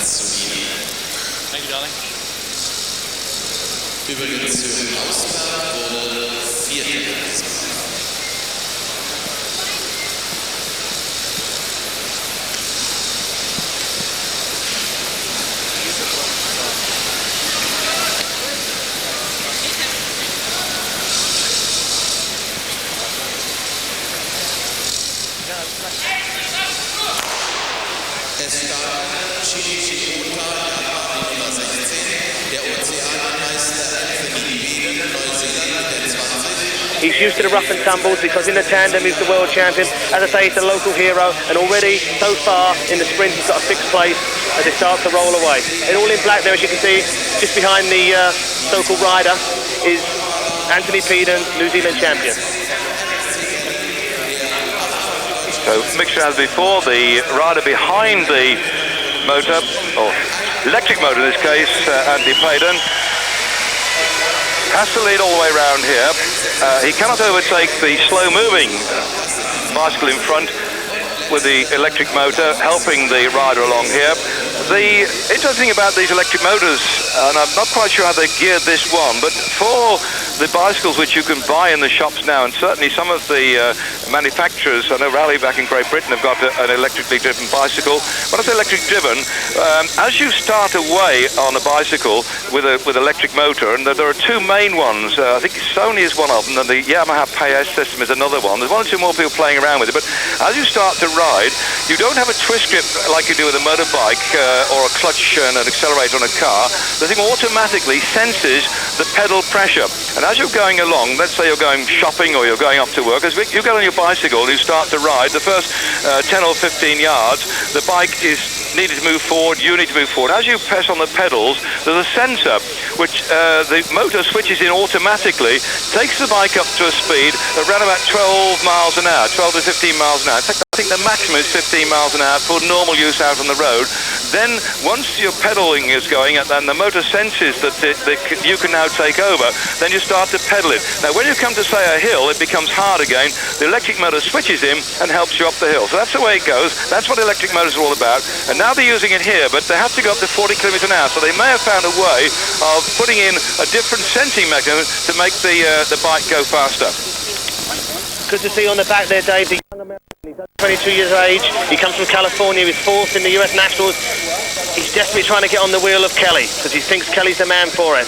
Speaker 6: zu Ihnen.
Speaker 7: Thank you, darling.
Speaker 6: Übrigens für den Ausfall wurde 4. Platz. Es startet Shinichi Ota, Japan die Nummer 16, der Ozeanienmeister Anthony Peden, Neuseeland mit der 20.
Speaker 1: He's used to the rough and tumbles because in the tandem he's the world champion. As I say, he's the local hero, and already so far in the sprint he's got a 6th place as it starts to roll away. And all in black there, as you can see, just behind the so-called rider is Anthony Peden, New Zealand champion.
Speaker 5: So mixture as before, the rider behind the motor, or electric motor in this case, Anthony Peden, has to lead all the way around here. He cannot overtake the slow-moving bicycle in front with the electric motor helping the rider along here. The interesting thing about these electric motors, and I'm not quite sure how they geared this one, but for the bicycles which you can buy in the shops now, and certainly some of the manufacturers, I know Raleigh back in Great Britain have got an electrically driven bicycle. When I say electric driven, as you start away on a bicycle with electric motor, and there are 2 main ones, I think Sony is one of them, and the Yamaha PayS system is another one. There's 1 or 2 more people playing around with it, but as you start to ride, you don't have a twist grip like you do with a motorbike or a clutch and an accelerator on a car. The thing automatically senses the pedal pressure. And as you're going along, let's say you're going shopping or you're going off to work, as you get on your bicycle and you start to ride, the first 10 or 15 yards, the bike is needed to move forward, you need to move forward. As you press on the pedals, there's a sensor which the motor switches in automatically, takes the bike up to a speed of around about 12 miles an hour, 12 to 15 miles an hour. In fact, I think the maximum is 15 miles an hour for normal use out on the road. Then once your pedaling is going and the motor senses that you can now take over, then you start to pedal it. Now when you come to say a hill, it becomes hard again. The electric motor switches in and helps you up the hill. So that's the way it goes. That's what electric motors are all about. And now they're using it here, but they have to go up to 40 kilometers an hour. So they may have found a way of putting in a different sensing mechanism to make the bike go faster.
Speaker 1: Good to see you on the back there, Dave. The young American, he's 22 years of age. He comes from California. He's 4th in the US Nationals. He's desperately trying to get on the wheel of Kelly because he thinks Kelly's the man for it.